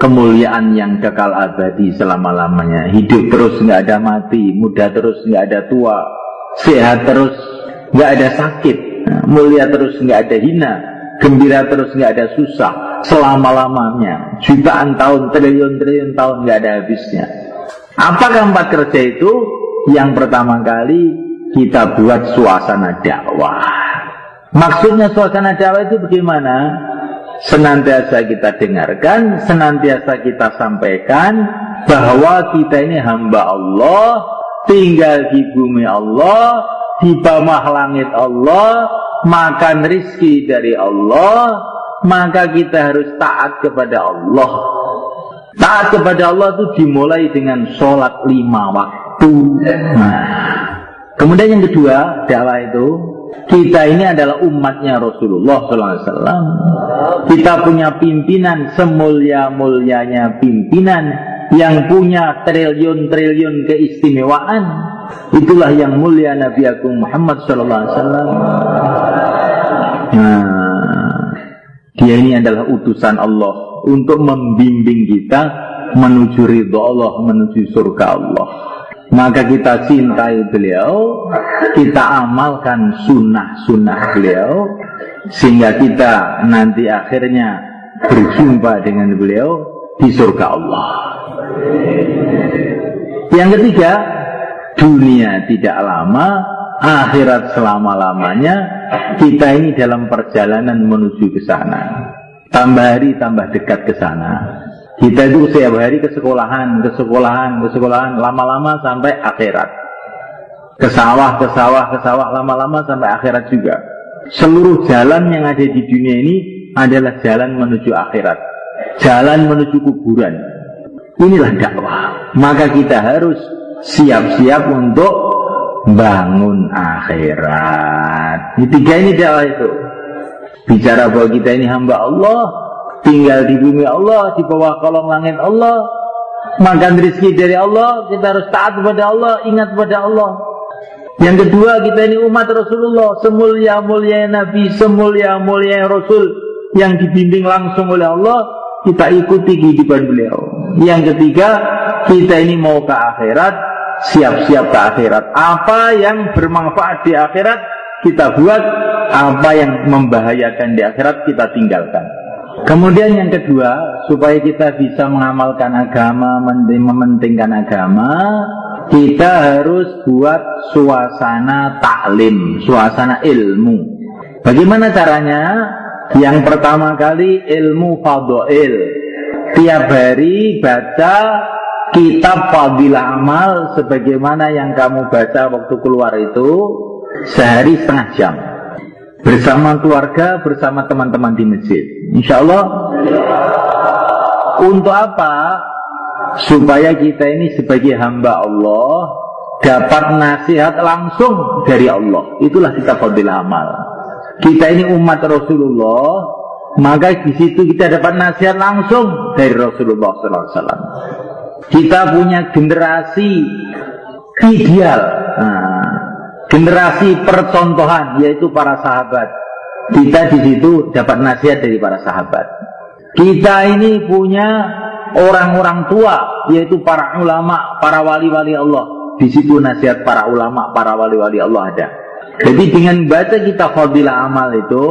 Kemuliaan yang kekal abadi selama-lamanya. Hidup terus, nggak ada mati. Muda terus, nggak ada tua. Sehat terus, nggak ada sakit. Mulia terus, nggak ada hina. Gembira terus, nggak ada susah. Selama-lamanya. Jutaan tahun, triliun-triliun tahun, nggak ada habisnya. Apakah 4 kerja itu? Yang pertama kali kita buat suasana dakwah. Maksudnya suasana dakwah itu bagaimana? Senantiasa kita dengarkan, senantiasa kita sampaikan bahwa kita ini hamba Allah, tinggal di bumi Allah, di bawah langit Allah, makan rizki dari Allah, maka kita harus taat kepada Allah. Taat kepada Allah itu dimulai dengan sholat 5 waktu. Kemudian yang kedua, dakwah itu, kita ini adalah umatnya Rasulullah SAW. Kita punya pimpinan semulia-mulianya pimpinan yang punya triliun-triliun keistimewaan. Itulah yang mulia Nabi Agung Muhammad SAW. Nah, dia ini adalah utusan Allah untuk membimbing kita menuju ridha Allah, menuju surga Allah. Maka kita cintai beliau, kita amalkan sunnah-sunnah beliau, sehingga kita nanti akhirnya berjumpa dengan beliau di surga Allah. Yang ketiga, dunia tidak lama, akhirat selama-lamanya. Kita ini dalam perjalanan menuju ke sana. Tambah hari tambah dekat ke sana. Kita itu setiap hari ke sekolahan, lama-lama sampai akhirat. Ke sawah, lama-lama sampai akhirat juga. Seluruh jalan yang ada di dunia ini adalah jalan menuju akhirat, jalan menuju kuburan. Inilah dakwah. Maka kita harus siap-siap untuk bangun akhirat. Tiga ini dakwah itu. Bicara bahwa kita ini hamba Allah, tinggal di bumi Allah, di bawah kolong langit Allah, makan rezeki dari Allah, kita harus taat kepada Allah, ingat kepada Allah. Yang kedua, kita ini umat Rasulullah, semulia-mulia Nabi, semulia-mulia Rasul yang dibimbing langsung oleh Allah, kita ikuti kehidupan beliau. Yang ketiga, kita ini mau ke akhirat, siap-siap ke akhirat. Apa yang bermanfaat di akhirat kita buat, apa yang membahayakan di akhirat kita tinggalkan. Kemudian yang kedua, supaya kita bisa mengamalkan agama, mementingkan agama, kita harus buat suasana taklim, suasana ilmu. Bagaimana caranya? Yang pertama kali ilmu fadhail. Tiap hari baca kitab fadilah amal sebagaimana yang kamu baca waktu keluar itu, sehari setengah jam. Bersama keluarga, bersama teman-teman di masjid. Insya Allah. Untuk apa? Supaya kita ini sebagai hamba Allah dapat nasihat langsung dari Allah. Itulah kita fadilah amal. Kita ini umat Rasulullah, maka di situ kita dapat nasihat langsung dari Rasulullah SAW. Kita punya generasi ideal. Generasi percontohan, yaitu para sahabat. Kita di situ dapat nasihat dari para sahabat. Kita ini punya orang-orang tua, yaitu para ulama, para wali-wali Allah. Di situ nasihat para ulama, para wali-wali Allah ada. Jadi dengan baca kita fadilah amal itu,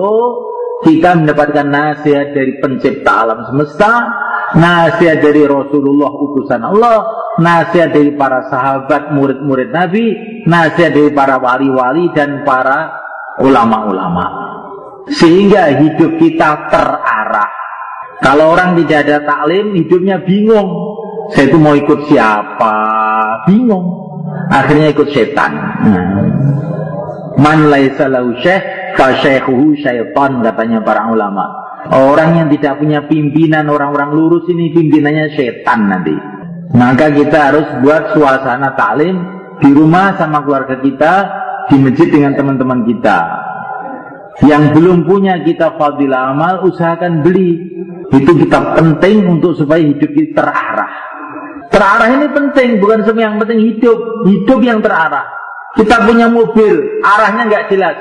kita mendapatkan nasihat dari pencipta alam semesta, nasihat dari Rasulullah utusan Allah, nasihat dari para sahabat murid-murid Nabi, nasihat dari para wali-wali dan para ulama-ulama. Sehingga hidup kita terarah. Kalau orang tidak ada taklim, hidupnya bingung. Saya itu mau ikut siapa? Bingung. Akhirnya ikut setan. Man laisa lahu syekh fa syaikhuhu syaitan, katanya para ulama. Orang yang tidak punya pimpinan, orang-orang lurus ini pimpinannya setan nanti. Maka kita harus buat suasana taklim di rumah sama keluarga kita, di masjid dengan teman-teman kita. Yang belum punya kitab fadilah amal, usahakan beli. Itu kitab penting untuk supaya hidup kita terarah. Terarah ini penting, bukan semua yang penting hidup yang terarah. Kita punya mobil, arahnya nggak jelas.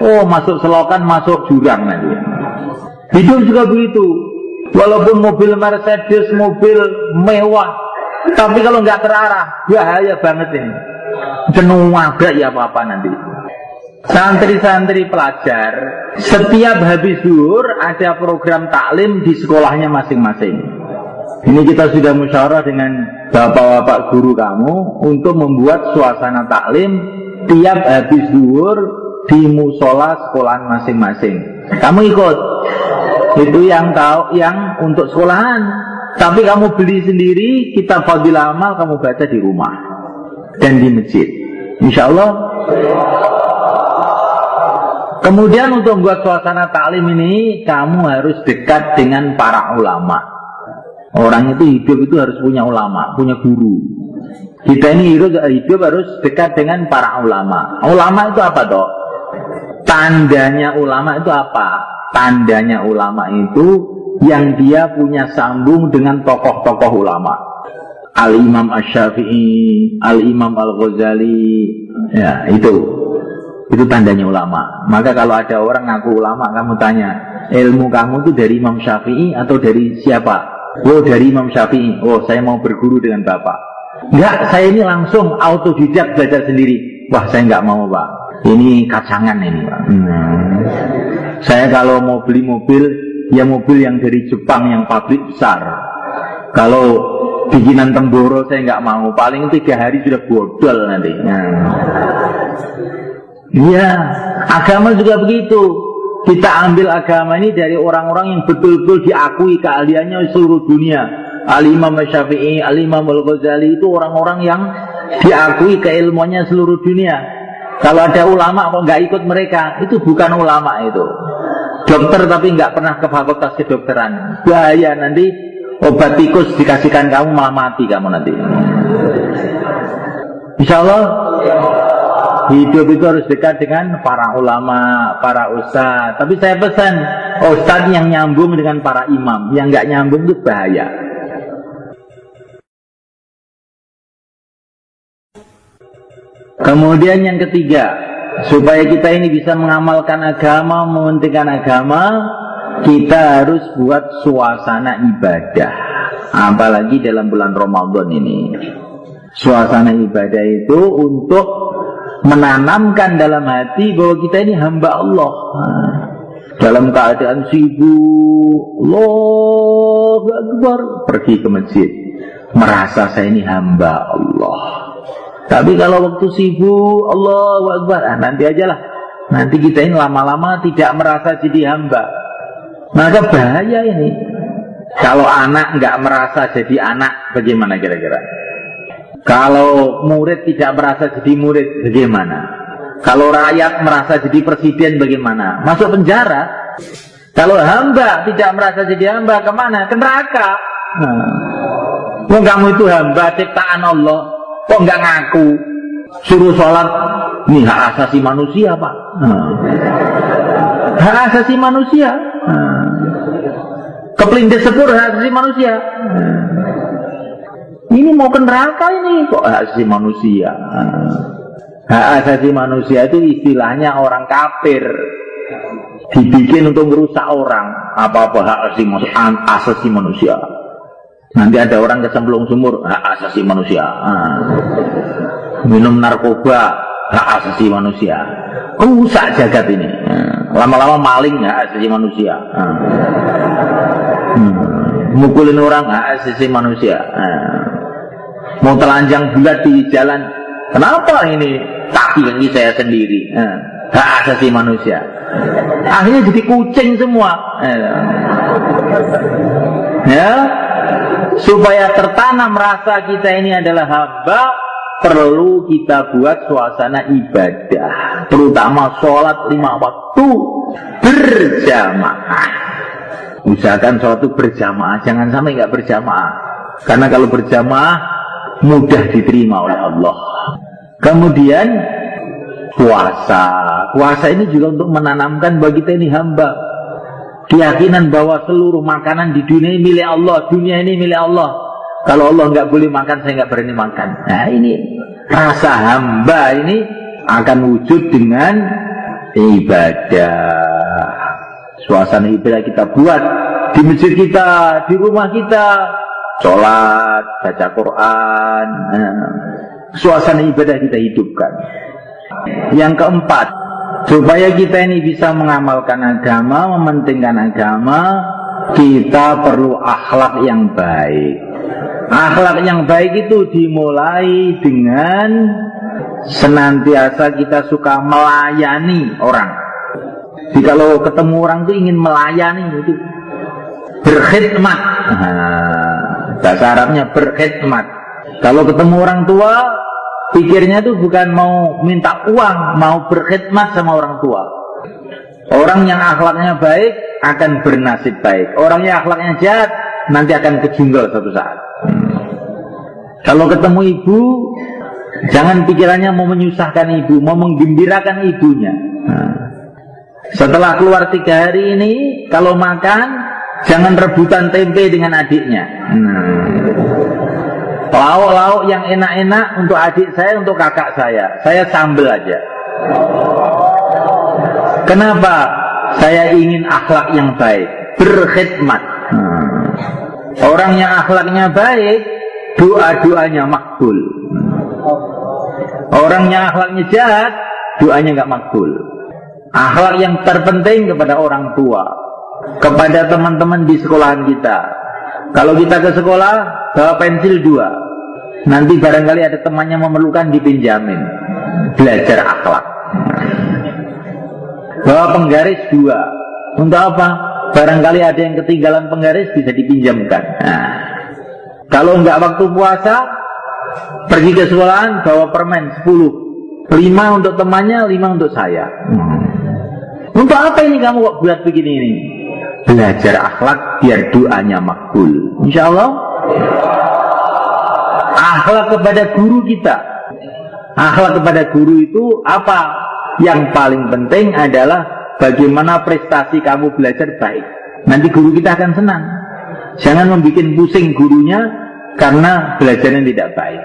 Oh, masuk selokan, masuk jurang nanti. Hidup juga begitu. Walaupun mobil Mercedes, mobil mewah, tapi kalau nggak terarah, bahaya banget ini. Jenuh ada ya apa-apa nanti. Santri-santri pelajar, setiap habis zuhur ada program taklim di sekolahnya masing-masing. Ini kita sudah musyawarah dengan bapak-bapak guru kamu untuk membuat suasana taklim tiap habis zuhur di musola sekolahan masing-masing. Kamu ikut. Itu yang untuk sekolahan. Tapi kamu beli sendiri kitab fadilah amal, kamu baca di rumah dan di masjid. Insya Allah. Kemudian untuk membuat suasana taklim ini, kamu harus dekat dengan para ulama. Orang itu hidup itu harus punya ulama, punya guru. Kita ini hidup harus dekat dengan para ulama. Ulama itu apa toh? Tandanya ulama itu apa? Tandanya ulama itu yang dia punya sambung dengan tokoh-tokoh ulama. Al-Imam Asy-Syafi'i, Al-Imam Al-Ghazali, ya itu tandanya ulama. Maka kalau ada orang ngaku ulama, kamu tanya, ilmu kamu itu dari Imam Syafi'i atau dari siapa? Oh, dari Imam Syafi'i. Oh, saya mau berguru dengan bapak. Enggak, saya ini langsung autodidak belajar sendiri. Wah, saya enggak mau, Pak. Ini kacangan ini, Pak. Saya kalau mau beli mobil, ya mobil yang dari Jepang yang pabrik besar. Kalau bikinan Temboro saya nggak mau, paling 3 hari sudah bodol nanti. Iya, agama juga begitu. Kita ambil agama ini dari orang-orang yang betul-betul diakui keahliannya seluruh dunia. Al-Imam Syafi'i, Al-Imam Al-Ghazali itu orang-orang yang diakui keilmuannya seluruh dunia. Kalau ada ulama kok nggak ikut mereka, itu bukan ulama itu. Dokter tapi nggak pernah ke fakultas kedokteran. Bahaya, nanti obat tikus dikasihkan kamu malah mati kamu nanti. Insya Allah hidup itu harus dekat dengan para ulama, para ustadz. Tapi saya pesan ustadz yang nyambung dengan para imam. Yang nggak nyambung itu bahaya. Kemudian yang ketiga, supaya kita ini bisa mengamalkan agama, mementingkan agama, kita harus buat suasana ibadah. Apalagi dalam bulan Ramadan ini. Suasana ibadah itu untuk menanamkan dalam hati bahwa kita ini hamba Allah. Dalam keadaan sibuk, Allahu Akbar, pergi ke masjid, merasa saya ini hamba Allah. Tapi kalau waktu sibuk, Allahu Akbar, nanti aja lah. Nanti kita ini lama-lama tidak merasa jadi hamba. Maka bahaya ini. Kalau anak nggak merasa jadi anak, bagaimana kira-kira? Kalau murid tidak merasa jadi murid, bagaimana? Kalau rakyat merasa jadi presiden, bagaimana? Masuk penjara. Kalau hamba tidak merasa jadi hamba, kemana? Ke neraka. Kamu itu hamba ciptaan Allah, kok nggak ngaku? Suruh sholat, ini hak asasi manusia, Pak. Hak asasi manusia. Kepelindes sepur hak asasi manusia. Ini mau ke neraka ini, kok hak asasi manusia. Hak asasi manusia itu istilahnya orang kafir, dibikin untuk merusak orang. Apa-apa hak asasi manusia. Nanti ada orang kecemplung sumur, hak asasi manusia. Minum narkoba, hak asasi manusia. Rusak jagat ini. Lama-lama maling, hak asasi manusia. Mukulin orang, hak asasi manusia. Mau telanjang bulat di jalan, kenapa ini kaki saya sendiri? Hak asasi manusia. Akhirnya jadi kucing semua. Ya, supaya tertanam rasa kita ini adalah hamba, perlu kita buat suasana ibadah, terutama sholat 5 waktu berjamaah. Usahakan sholat itu berjamaah, jangan sampai nggak berjamaah. Karena kalau berjamaah mudah diterima oleh Allah. Kemudian puasa ini juga untuk menanamkan bagi kita ini hamba, keyakinan bahwa seluruh makanan di dunia ini milik Allah, dunia ini milik Allah. Kalau Allah nggak boleh makan, saya nggak berani makan. Nah ini rasa hamba ini akan wujud dengan ibadah. Suasana ibadah kita buat di masjid kita, di rumah kita, sholat, baca Quran. Suasana ibadah kita hidupkan. Yang keempat, supaya kita ini bisa mengamalkan agama, mementingkan agama, kita perlu akhlak yang baik. Akhlak yang baik itu dimulai dengan senantiasa kita suka melayani orang. Jadi kalau ketemu orang itu ingin melayani, itu berkhidmat. Bahasa Arabnya berkhidmat. Kalau ketemu orang tua, pikirnya itu bukan mau minta uang, mau berkhidmat sama orang tua. Orang yang akhlaknya baik akan bernasib baik. Orang yang akhlaknya jahat nanti akan kejunggal suatu saat. Kalau ketemu ibu, jangan pikirannya mau menyusahkan ibu, mau menggembirakan ibunya. Setelah keluar 3 hari ini, kalau makan, jangan rebutan tempe dengan adiknya. Lauk-lauk yang enak-enak untuk adik saya, untuk kakak saya sambel aja. Kenapa? Saya ingin akhlak yang baik, berkhidmat. Orang yang akhlaknya baik, doa-doanya makbul. Orang yang akhlaknya jahat, doanya nggak makbul. Akhlak yang terpenting kepada orang tua, kepada teman-teman di sekolahan kita. Kalau kita ke sekolah, bawa pensil 2. Nanti barangkali ada temannya memerlukan, dipinjamin. Belajar akhlak. Bawa penggaris 2. Untuk apa? Barangkali ada yang ketinggalan penggaris, bisa dipinjamkan. Kalau enggak waktu puasa, pergi ke sekolahan, bawa permen 10. 5 untuk temannya, 5 untuk saya. Untuk apa ini kamu kok buat begini ini? Belajar akhlak biar doanya makbul. Insya Allah. Akhlak kepada guru kita. Akhlak kepada guru itu apa? Yang paling penting adalah bagaimana prestasi kamu belajar baik. Nanti guru kita akan senang. Jangan membuat pusing gurunya karena belajarnya tidak baik.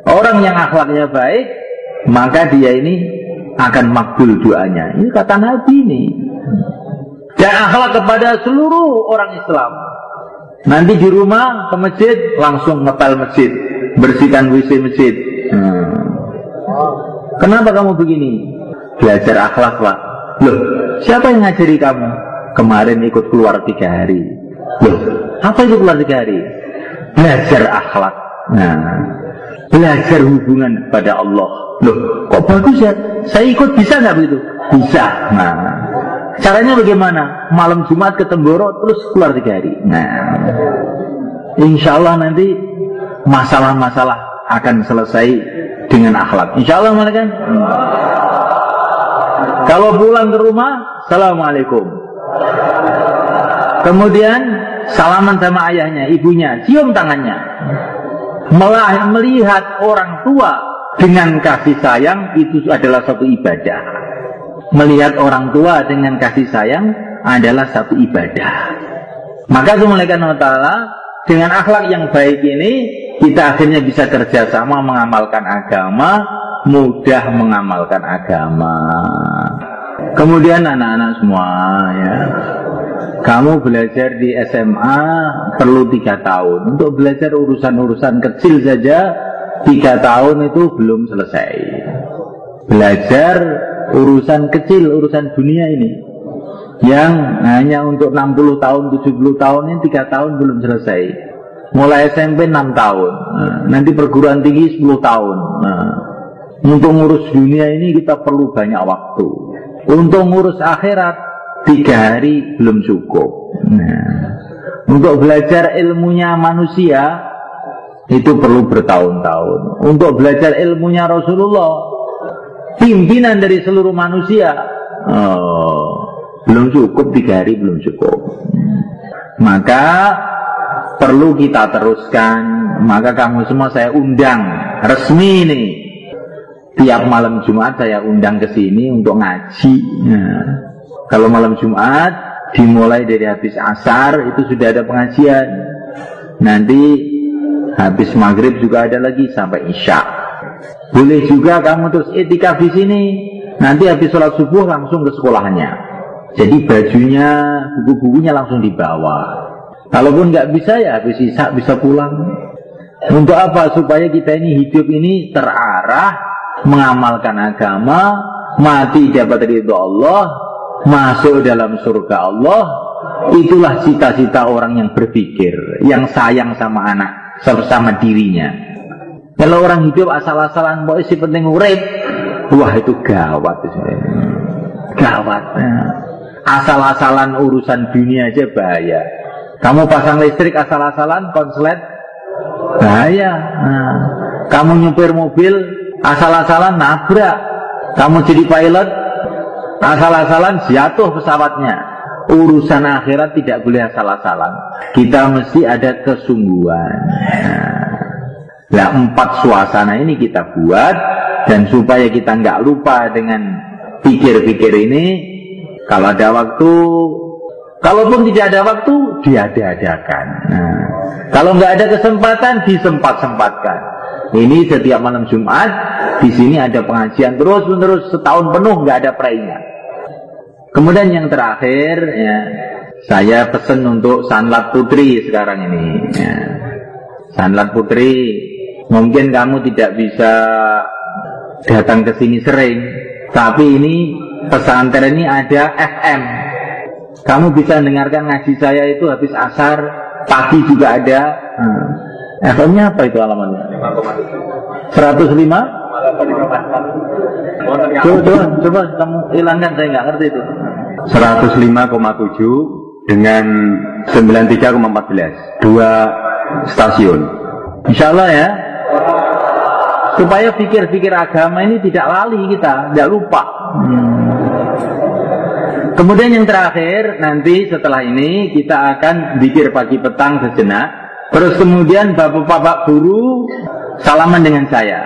Orang yang akhlaknya baik, maka dia ini akan makbul doanya. Ini kata Nabi ini. Dan akhlak kepada seluruh orang Islam. Nanti di rumah ke masjid, langsung ngepel masjid, bersihkan WC masjid. Kenapa kamu begini? Belajar akhlak, Pak. Loh, siapa yang ngajari kamu? Kemarin ikut keluar 3 hari. Loh, apa itu keluar 3 hari? Belajar akhlak. Belajar hubungan kepada Allah. Loh, kok bagus ya? Saya ikut, bisa nggak begitu? Bisa. Caranya bagaimana? Malam Jumat ke Temboro, terus keluar 3 hari. Insya Allah nanti masalah-masalah akan selesai dengan akhlak. Insya Allah, kan? Kalau pulang ke rumah, Assalamualaikum. Kemudian salaman sama ayahnya, ibunya, cium tangannya. Melihat orang tua dengan kasih sayang itu adalah satu ibadah. Melihat orang tua dengan kasih sayang adalah satu ibadah. Maka subhanahu wa ta'ala, dengan akhlak yang baik ini, kita akhirnya bisa kerjasama mengamalkan agama, mudah mengamalkan agama. Kemudian anak-anak semua ya, kamu belajar di SMA perlu 3 tahun. Untuk belajar urusan-urusan kecil saja 3 tahun itu belum selesai. Belajar urusan kecil, urusan dunia ini yang hanya untuk 60 tahun, 70 tahun ini 3 tahun belum selesai. Mulai SMP 6 tahun, nanti perguruan tinggi 10 tahun. Untuk ngurus dunia ini kita perlu banyak waktu. Untuk ngurus akhirat 3 hari belum cukup. Untuk belajar ilmunya manusia itu perlu bertahun-tahun. Untuk belajar ilmunya Rasulullah, pimpinan dari seluruh manusia, belum cukup 3 hari, belum cukup. Maka perlu kita teruskan. Maka kamu semua saya undang resmi nih. Tiap malam Jumat saya undang ke sini untuk ngaji. Kalau malam Jumat dimulai dari habis asar itu sudah ada pengajian. Nanti habis maghrib juga ada lagi sampai isya. Boleh juga kamu terus itikaf di sini. Nanti habis sholat subuh langsung ke sekolahnya. Jadi bajunya, buku-bukunya langsung dibawa. Kalaupun nggak bisa ya habis isya bisa pulang. Untuk apa? Supaya kita ini hidup ini terarah, mengamalkan agama, mati dapat ridho Allah, masuk dalam surga Allah. Itulah cita-cita orang yang berpikir, yang sayang sama anak, sama dirinya. Kalau orang hidup asal-asalan, pokoknya si penting urip, wah itu gawat. Gawat. Asal-asalan urusan dunia aja bahaya. Kamu pasang listrik asal-asalan, konslet, bahaya. Kamu nyupir mobil asal-asalan, nabrak. Kamu jadi pilot asal-asalan, jatuh pesawatnya. Urusan akhirat tidak boleh asal-asalan. Kita mesti ada kesungguhan. Nah, 4 suasana ini kita buat, dan supaya kita nggak lupa dengan pikir-pikir ini, kalau ada waktu, kalaupun tidak ada waktu, diada-adakan. Nah, kalau nggak ada kesempatan, disempat-sempatkan. Ini setiap malam Jumat, di sini ada pengajian terus-menerus setahun penuh, nggak ada perayaan. Kemudian yang terakhir, ya, saya pesan untuk Sanlat Putri sekarang ini. Ya. Sanlat Putri, mungkin kamu tidak bisa datang ke sini sering, tapi ini pesantren ini ada FM. Kamu bisa dengarkan ngaji saya itu habis asar, pagi juga ada. FM-nya apa itu alamannya? 105? Coba kamu hilangkan, saya nggak ngerti itu.
105,7 dengan 93,14, 2 stasiun.
Insya Allah ya, supaya pikir-pikir agama ini tidak lali kita, tidak lupa. Kemudian yang terakhir, nanti setelah ini kita akan zikir pagi petang sejenak. Terus kemudian bapak-bapak guru salaman dengan saya.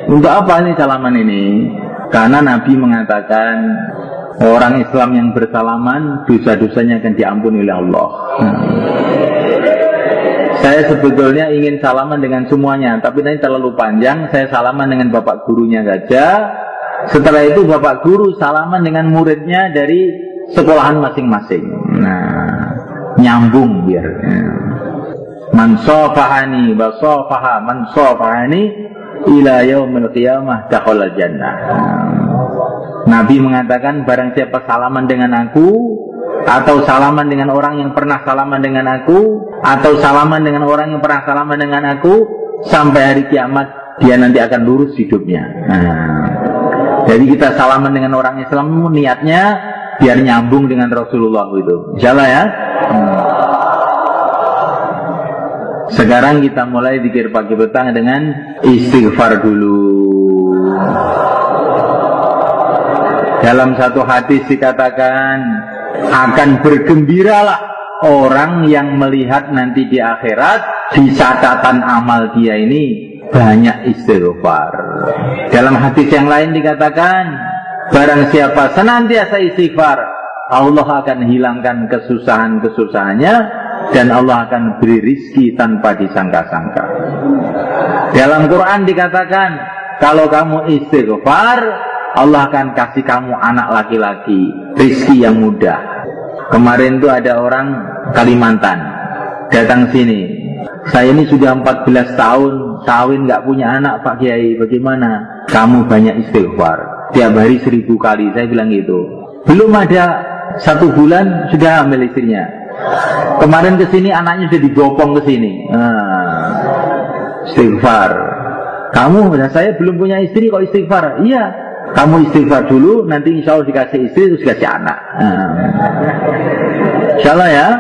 Untuk apa ini salaman ini? Karena Nabi mengatakan orang Islam yang bersalaman dosa-dosanya akan diampuni oleh Allah. Saya sebetulnya ingin salaman dengan semuanya, tapi nanti terlalu panjang. Saya salaman dengan bapak gurunya saja. Setelah itu bapak guru salaman dengan muridnya dari sekolahan masing-masing. Nah, nyambung biar. Man safahani wa safaha man safahani ila yaumil qiyamah dakhala jannah. Nabi mengatakan barang siapa salaman dengan aku, atau salaman dengan orang yang pernah salaman dengan aku, atau salaman dengan orang yang pernah salaman dengan aku, sampai hari kiamat dia nanti akan lurus hidupnya. Jadi kita salaman dengan orang Islam niatnya biar nyambung dengan Rasulullah itu. Insyaallah ya. Sekarang kita mulai zikir pagi petang dengan istighfar dulu. Dalam satu hadis dikatakan, akan bergembiralah orang yang melihat nanti di akhirat, di catatan amal dia ini banyak istighfar. Dalam hadis yang lain dikatakan, barang siapa senantiasa istighfar, Allah akan hilangkan kesusahan-kesusahannya, dan Allah akan beri rizki tanpa disangka-sangka. Dalam Quran dikatakan, kalau kamu istighfar, Allah akan kasih kamu anak laki-laki, rizki yang mudah. Kemarin tuh ada orang Kalimantan datang sini. Saya ini sudah 14 tahun kawin nggak punya anak, Pak Kiai, bagaimana? Kamu banyak istighfar, tiap hari 1000 kali. Saya bilang gitu. Belum ada 1 bulan sudah hamil istrinya. Kemarin kesini anaknya sudah digopong kesini. Istighfar. Kamu dan saya belum punya istri kok istighfar. Iya, kamu istighfar dulu, nanti insya Allah dikasih istri terus dikasih anak. Insya Allah ya.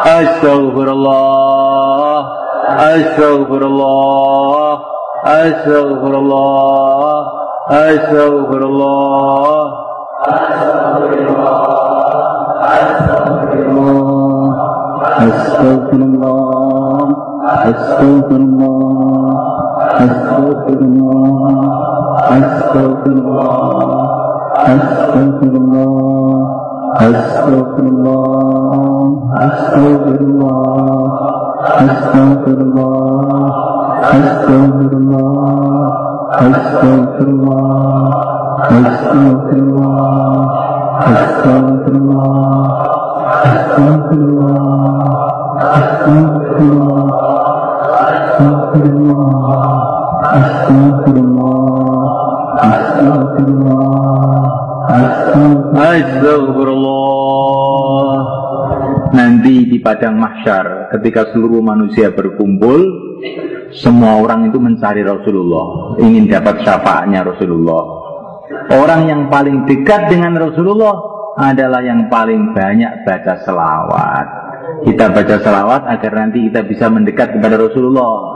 Astagfirullah, astagfirullah, astagfirullah, astagfirullah, astagfirullah, astagfirullah, astagfirullah, astagfirullah, astagfirullah, astagfirullah, astagfirullah, astagfirullah, astagfirullah, astagfirullah, astagfirullah, astagfirullah, astagfirullah, astagfirullah. Nanti di padang mahsyar ketika seluruh manusia berkumpul, semua orang itu mencari Rasulullah, ingin dapat syafaatnya Rasulullah. Orang yang paling dekat dengan Rasulullah adalah yang paling banyak baca selawat. Kita baca selawat agar nanti kita bisa mendekat kepada Rasulullah.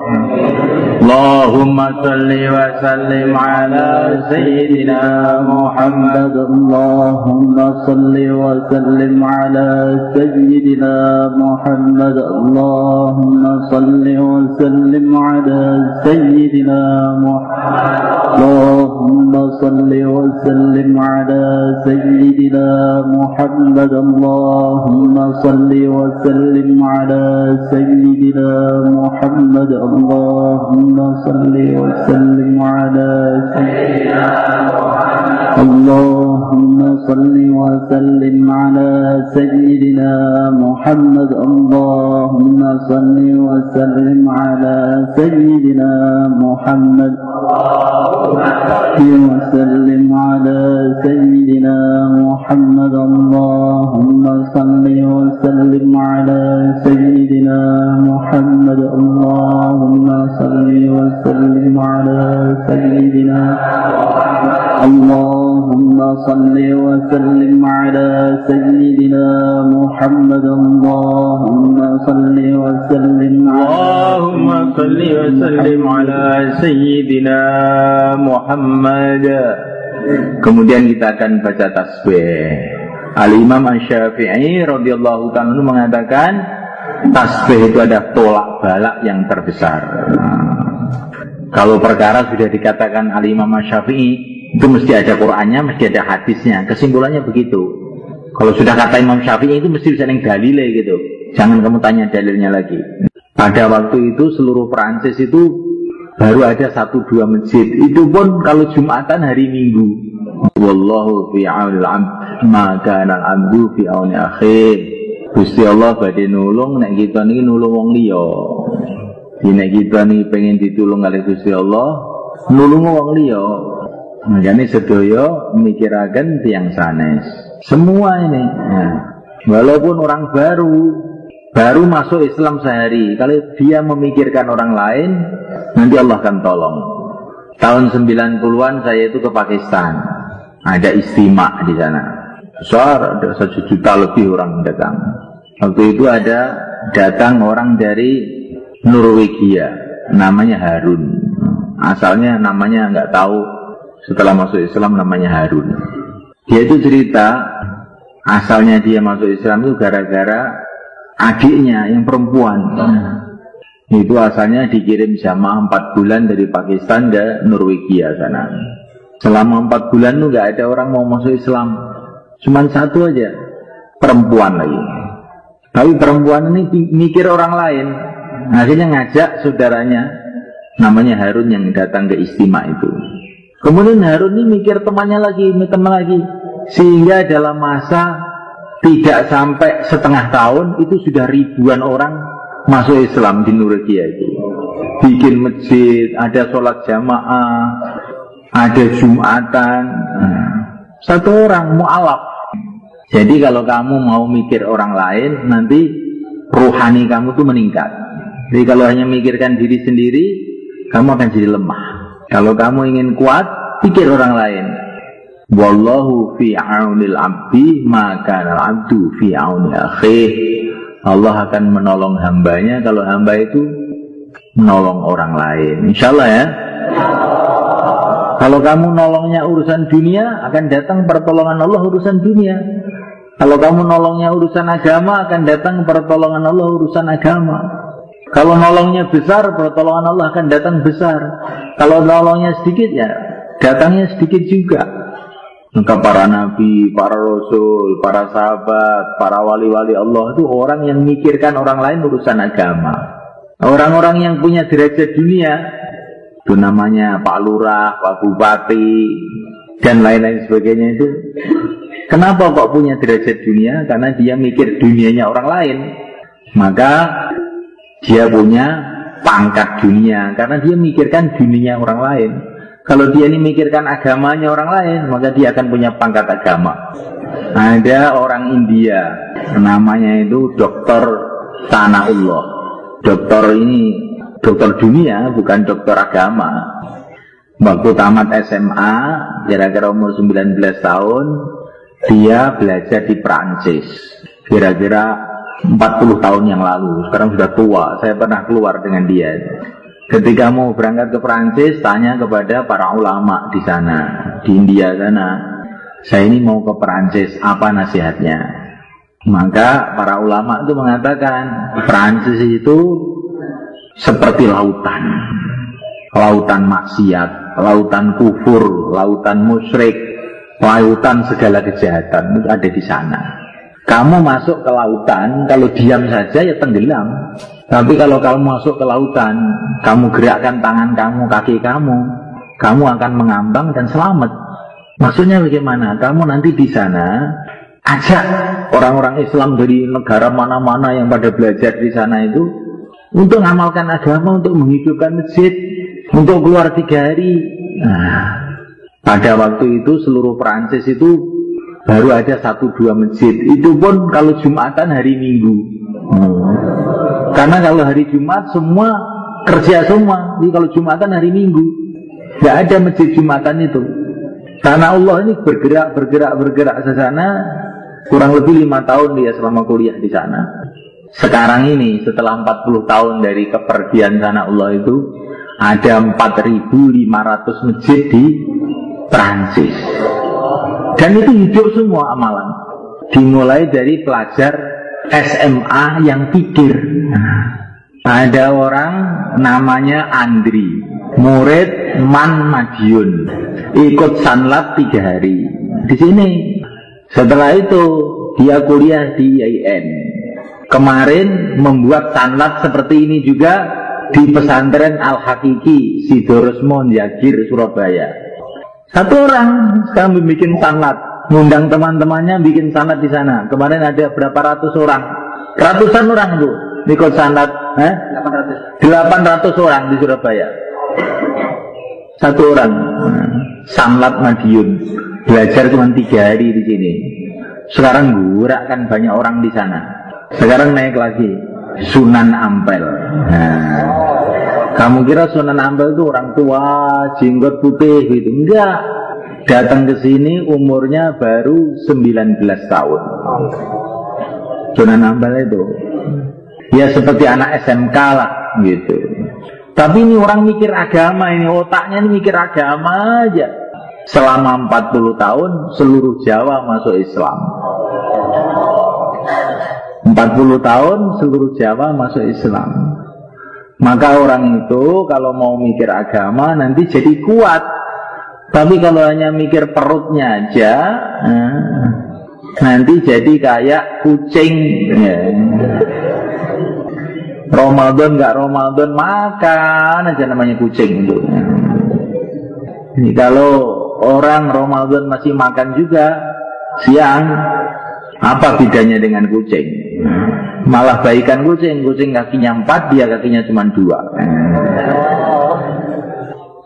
Allahumma salli wa sallim ala sayyidina Muhammad. Allahumma salli wa sallim ala sayyidina Muhammad. Allahumma salli wa sallim ala sayyidina Muhammad. Allahumma salli wa sallim ala sayyidina Muhammad. Allahumma salli wa sallim ala sayyidina Muhammad. Allahumma salli wa sallim ala sayyidina Muhammad. Allahumma salli wa sallim ala sayyidina Muhammad. Allahumma salli wa sallim ala sayyidina Muhammad. Allahumma salli ala sayyidina Muhammad. Allahumma salli wa sallim ala sayyidina Muhammad. Allahumma salli wa sallim ala sayyidina Muhammad. Allahumma salli wa sallim ala sayyidina Muhammad. Allahumma salli wa sallim ala sayyidina Muhammad. Kemudian kita akan baca tasbih. Al-Imam Asy-Syafi'i radhiyallahu ta'ala mengatakan tasbih itu ada tolak balak yang terbesar. Kalau perkara sudah dikatakan Al-Imam Asy-Syafi'i, itu mesti ada Qur'annya, mesti ada hadisnya. Kesimpulannya begitu. Kalau sudah kata Imam Syafi'i itu mesti bisa yang dalile gitu. Jangan kamu tanya dalilnya lagi. Pada waktu itu seluruh Perancis itu baru ada 1-2 masjid. Itu pun kalau Jumatan hari Minggu. Wallahu fi aunil abd ma kana al-abdu fi auni akhih. Gusti Allah badhe nulung nek kita niki nulung wong liya. Nek kita niki pengen ditulung oleh Gusti Allah, nulung wong liya. Makanya sedaya mikiraken tiyang sanes. Semua ini. Nah, walaupun orang baru masuk Islam sehari, kalau dia memikirkan orang lain, nanti Allah akan tolong. Tahun 90-an saya itu ke Pakistan. Ada istimewa di sana. Besar, ada 1 juta lebih orang datang. Waktu itu ada datang orang dari Norwegia, namanya Harun. Asalnya namanya nggak tahu, setelah masuk Islam namanya Harun. Dia itu cerita, asalnya dia masuk Islam itu gara-gara adiknya yang perempuan. Itu asalnya dikirim jamaah 4 bulan dari Pakistan ke Norwegia sana. Selama 4 bulan itu nggak ada orang mau masuk Islam. Cuman 1 aja, perempuan lagi. Tapi perempuan ini mikir orang lain. Akhirnya ngajak saudaranya, namanya Harun yang datang ke istimewa itu. Kemudian Harun ini mikir teman lagi. Sehingga dalam masa tidak sampai setengah tahun itu sudah ribuan orang masuk Islam di Norwegia itu. Bikin masjid, ada sholat jamaah, ada Jumatan. 1 orang mu'alaf. Jadi kalau kamu mau mikir orang lain, nanti rohani kamu tuh meningkat. Jadi kalau hanya mikirkan diri sendiri, kamu akan jadi lemah. Kalau kamu ingin kuat, pikir orang lain. Wallahu fi aunil abdi maka al-abdu fi auni akhih. Allah akan menolong hambanya kalau hamba itu menolong orang lain. Insyaallah ya. Kalau kamu nolongnya urusan dunia, akan datang pertolongan Allah urusan dunia. Kalau kamu nolongnya urusan agama, akan datang pertolongan Allah urusan agama. Kalau nolongnya besar, pertolongan Allah akan datang besar. Kalau nolongnya sedikit, ya datangnya sedikit juga. Maka para nabi, para rasul, para sahabat, para wali-wali Allah itu orang yang mikirkan orang lain urusan agama. Orang-orang yang punya derajat dunia, itu namanya Pak Lurah, Pak Bupati, dan lain-lain sebagainya itu. Kenapa kok punya derajat dunia? Karena dia mikir dunianya orang lain. Maka dia punya pangkat dunia, karena dia mikirkan dunianya orang lain. Kalau dia ini mikirkan agamanya orang lain, maka dia akan punya pangkat agama. Ada orang India, namanya itu Dr. Sanaullah. Dokter ini dokter dunia, bukan dokter agama. Waktu tamat SMA, kira-kira umur 19 tahun, dia belajar di Perancis. Kira-kira 40 tahun yang lalu. Sekarang sudah tua, saya pernah keluar dengan dia. Ketika mau berangkat ke Perancis, tanya kepada para ulama di sana, di India sana, saya ini mau ke Perancis, apa nasihatnya? Maka para ulama itu mengatakan, Perancis itu seperti lautan. Lautan maksiat, lautan kufur, lautan musyrik, lautan segala kejahatan itu ada di sana. Kamu masuk ke lautan, kalau diam saja ya tenggelam. Tapi kalau kamu masuk ke lautan, kamu gerakkan tangan kamu, kaki kamu akan mengambang dan selamat. Maksudnya bagaimana? Kamu nanti di sana ajak orang-orang Islam dari negara mana-mana yang pada belajar di sana itu untuk mengamalkan agama, untuk menghidupkan masjid, untuk keluar 3 hari. Nah, pada waktu itu seluruh Perancis itu baru ada 1-2 masjid. Itu pun kalau Jumatan hari Minggu. Karena kalau hari Jumat semua kerja semua. Jadi kalau Jumatan hari Minggu, nggak ada masjid Jumatan itu. Karena Allah ini bergerak ke sana. Kurang lebih 5 tahun dia selama kuliah di sana. Sekarang ini setelah 40 tahun dari kepergian sana Allah itu, ada 4.500 masjid di Perancis. Dan itu hidup semua amalan. Dimulai dari pelajar SMA yang pikir. Ada orang namanya Andri, murid Man Madiun, ikut sanlat 3 hari di sini. Setelah itu dia kuliah di IAIN. Kemarin membuat sanlat seperti ini juga di pesantren Al-Hakiki Sidorus Monjagir Surabaya. Satu orang sekarang bikin sanlat, ngundang teman-temannya bikin sanlat di sana. Kemarin ada berapa ratus orang, ratusan orang itu ikut sanlat. 800 orang di Surabaya. Satu orang sanlat Madiun, belajar cuma 3 hari di sini. Sekarang gurakkan banyak orang di sana. Sekarang naik lagi Sunan Ampel. Nah, kamu kira Sunan Ampel itu orang tua, jenggot putih gitu? Enggak. Datang ke sini umurnya baru 19 tahun. Sunan Ampel itu ya seperti anak SMK lah gitu. Tapi ini orang mikir agama, ini otaknya ini mikir agama aja. Selama 40 tahun seluruh Jawa masuk Islam. 40 tahun seluruh Jawa masuk Islam. Maka orang itu kalau mau mikir agama nanti jadi kuat. Tapi kalau hanya mikir perutnya aja, nanti jadi kayak kucing. Ramadan nggak Ramadan makan aja namanya kucing itu. Ini kalau orang Ramadan masih makan juga siang, apa bedanya dengan kucing? Malah baikan kucing kakinya 4, dia kakinya cuma 2.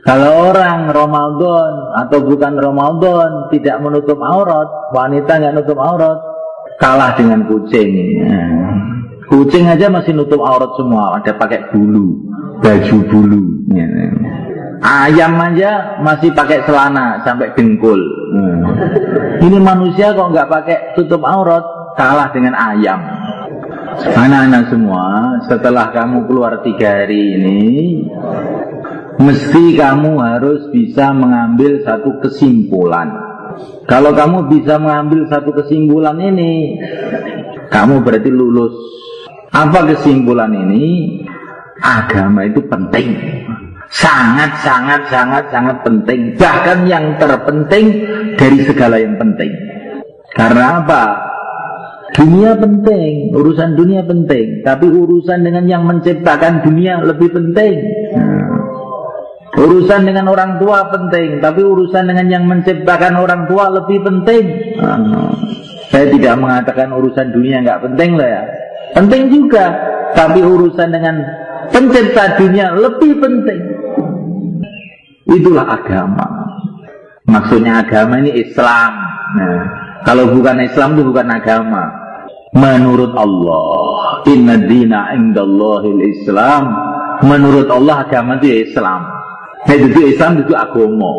Kalau orang Ramadan atau bukan Ramadan tidak menutup aurat, wanita nggak nutup aurat, kalah dengan kucing. Kucing aja masih nutup aurat semua, ada pakai bulu, baju bulu. Ayam aja masih pakai celana sampai dengkul. Ini manusia kok nggak pakai tutup aurat, kalah dengan ayam. Anak-anak semua, setelah kamu keluar 3 hari ini, mesti kamu harus bisa mengambil satu kesimpulan. Kalau kamu bisa mengambil satu kesimpulan ini, kamu berarti lulus. Apa kesimpulan ini? Agama itu penting. Sangat penting. Bahkan yang terpenting dari segala yang penting. Karena apa? Dunia penting, urusan dunia penting. Tapi urusan dengan yang menciptakan dunia lebih penting. Urusan dengan orang tua penting, tapi urusan dengan yang menciptakan orang tua lebih penting. Saya tidak mengatakan urusan dunia nggak penting lah ya. Penting juga, tapi urusan dengan pencipta dunia lebih penting. Itulah agama. Maksudnya agama ini Islam. Nah, kalau bukan Islam itu bukan agama. Menurut Allah, inna dina indallahil Islam. Menurut Allah agama itu Islam. Nah, itu Islam itu agama.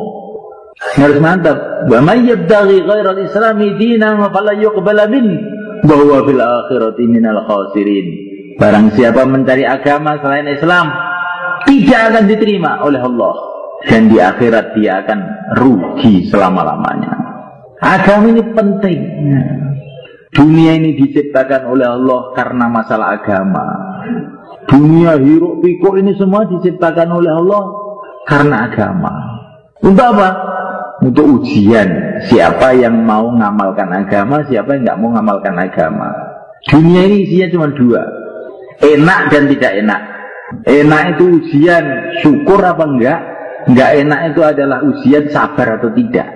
Harus mantap. Wa may yabtaghi ghairal islami dinan fala yuqbala min wa huwa fil akhirati minal khasirin. Barang siapa mencari agama selain Islam, tidak akan diterima oleh Allah, dan di akhirat dia akan rugi selama-lamanya. Agama ini penting. Dunia ini diciptakan oleh Allah karena masalah agama. Dunia hiruk pikuk ini semua diciptakan oleh Allah karena agama. Untuk apa? Untuk ujian siapa yang mau ngamalkan agama, siapa yang nggak mau ngamalkan agama. Dunia ini isinya cuma dua, enak dan tidak enak. Enak itu ujian syukur apa enggak enak itu adalah ujian sabar atau tidak.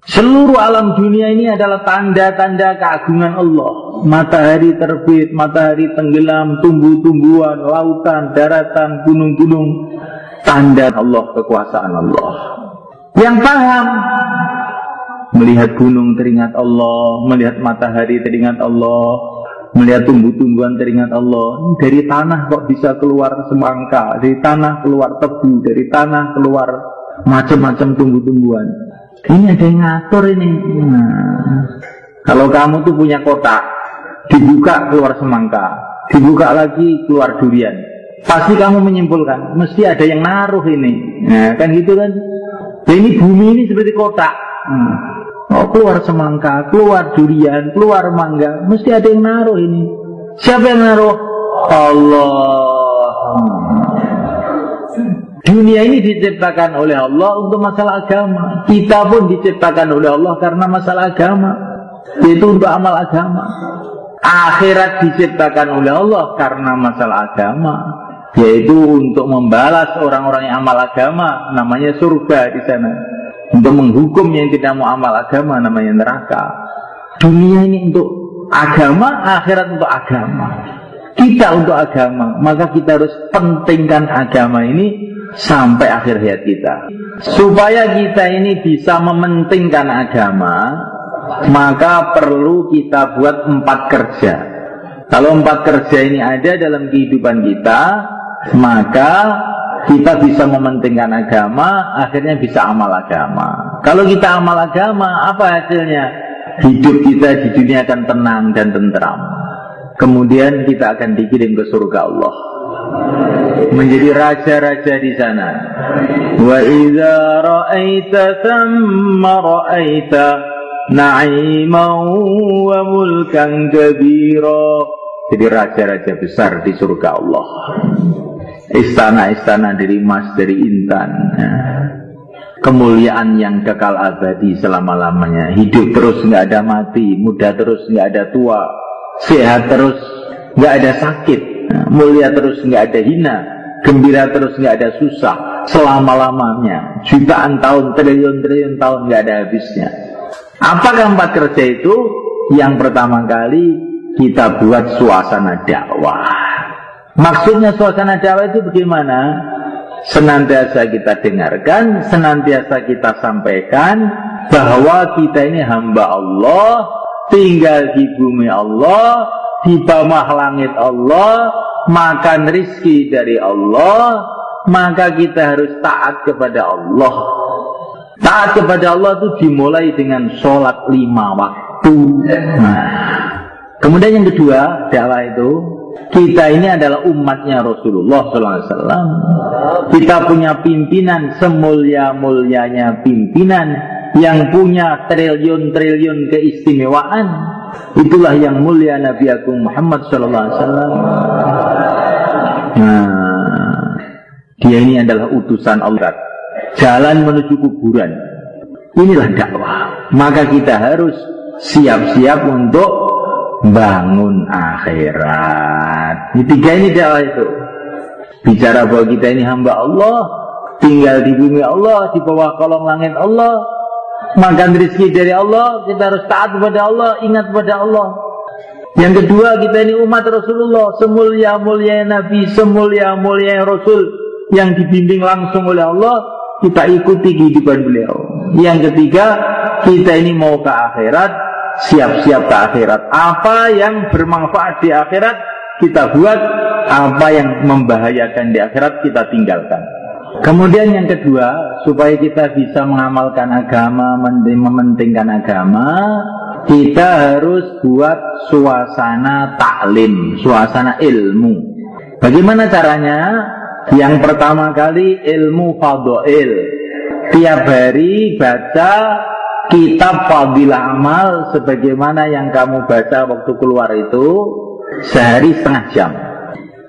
Seluruh alam dunia ini adalah tanda-tanda keagungan Allah. Matahari terbit, matahari tenggelam, tumbuh-tumbuhan, lautan, daratan, gunung-gunung, tanda Allah, kekuasaan Allah. Yang paham, melihat gunung teringat Allah, melihat matahari teringat Allah, melihat tumbuh-tumbuhan teringat Allah. Dari tanah kok bisa keluar semangka, dari tanah keluar tebu, dari tanah keluar macam-macam tumbuh-tumbuhan. Ini ada yang ngatur ini. Kalau kamu tuh punya kotak, dibuka keluar semangka, dibuka lagi keluar durian, pasti kamu menyimpulkan mesti ada yang naruh ini. Nah, kan gitu kan. Nah, ini bumi ini seperti kotak. Oh, keluar semangka, keluar durian, keluar mangga, mesti ada yang naruh ini. Siapa yang naruh? Allah. Dunia ini diciptakan oleh Allah untuk masalah agama. Kita pun diciptakan oleh Allah karena masalah agama, yaitu untuk amal agama. Akhirat diciptakan oleh Allah karena masalah agama, yaitu untuk membalas orang-orang yang amal agama, namanya surga di sana. Untuk menghukum yang tidak mau amal agama, namanya neraka. Dunia ini untuk agama, akhirat untuk agama. Kita untuk agama, maka kita harus pentingkan agama ini sampai akhir hayat kita. Supaya kita ini bisa mementingkan agama, maka perlu kita buat 4 kerja. Kalau 4 kerja ini ada dalam kehidupan kita, maka kita bisa mementingkan agama, akhirnya bisa amal agama. Kalau kita amal agama, apa hasilnya? Hidup kita di dunia akan tenang dan tentram. Kemudian kita akan dikirim ke surga Allah, menjadi raja-raja di sana. Wa idza ra'aita thamma ra'aita na'iman wa mulkan kabira. Jadi raja-raja besar di surga Allah. Istana-istana dari emas, dari intan. Kemuliaan yang kekal abadi selama-lamanya. Hidup terus, nggak ada mati. Muda terus, nggak ada tua. Sehat terus, nggak ada sakit. Mulia terus, nggak ada hina. Gembira terus, nggak ada susah. Selama-lamanya, jutaan tahun, triliun-triliun tahun, nggak ada habisnya. Apakah 4 kerja itu? Yang pertama kali kita buat suasana dakwah. Maksudnya suasana dakwah itu bagaimana? Senantiasa kita dengarkan, senantiasa kita sampaikan bahwa kita ini hamba Allah, tinggal di bumi Allah, di bawah langit Allah, makan rizki dari Allah, maka kita harus taat kepada Allah. Taat kepada Allah itu dimulai dengan sholat 5 waktu. Kemudian yang kedua, dakwah itu, kita ini adalah umatnya Rasulullah SAW. Kita punya pimpinan semulia-mulianya pimpinan yang punya triliun-triliun keistimewaan. Itulah yang mulia Nabi Agung Muhammad SAW. Dia ini adalah utusan Allah. Jalan menuju kuburan. Inilah dakwah. Maka kita harus siap-siap untuk bangun akhirat. Di 3 ini dakwah itu. Bicara bahwa kita ini hamba Allah, tinggal di bumi Allah, di bawah kolong langit Allah, makan rezeki dari Allah, kita harus taat kepada Allah, ingat kepada Allah. Yang kedua, kita ini umat Rasulullah, semulia-mulia Nabi, semulia-mulia Rasul yang dibimbing langsung oleh Allah, kita ikuti kehidupan beliau. Yang ketiga, kita ini mau ke akhirat, siap-siap ke akhirat. Apa yang bermanfaat di akhirat kita buat, apa yang membahayakan di akhirat kita tinggalkan. Kemudian yang kedua, supaya kita bisa mengamalkan agama, mementingkan agama, kita harus buat suasana taklim, suasana ilmu. Bagaimana caranya? Yang pertama kali ilmu fadhail. Tiap hari baca kitab fadilah amal sebagaimana yang kamu baca waktu keluar itu sehari setengah jam.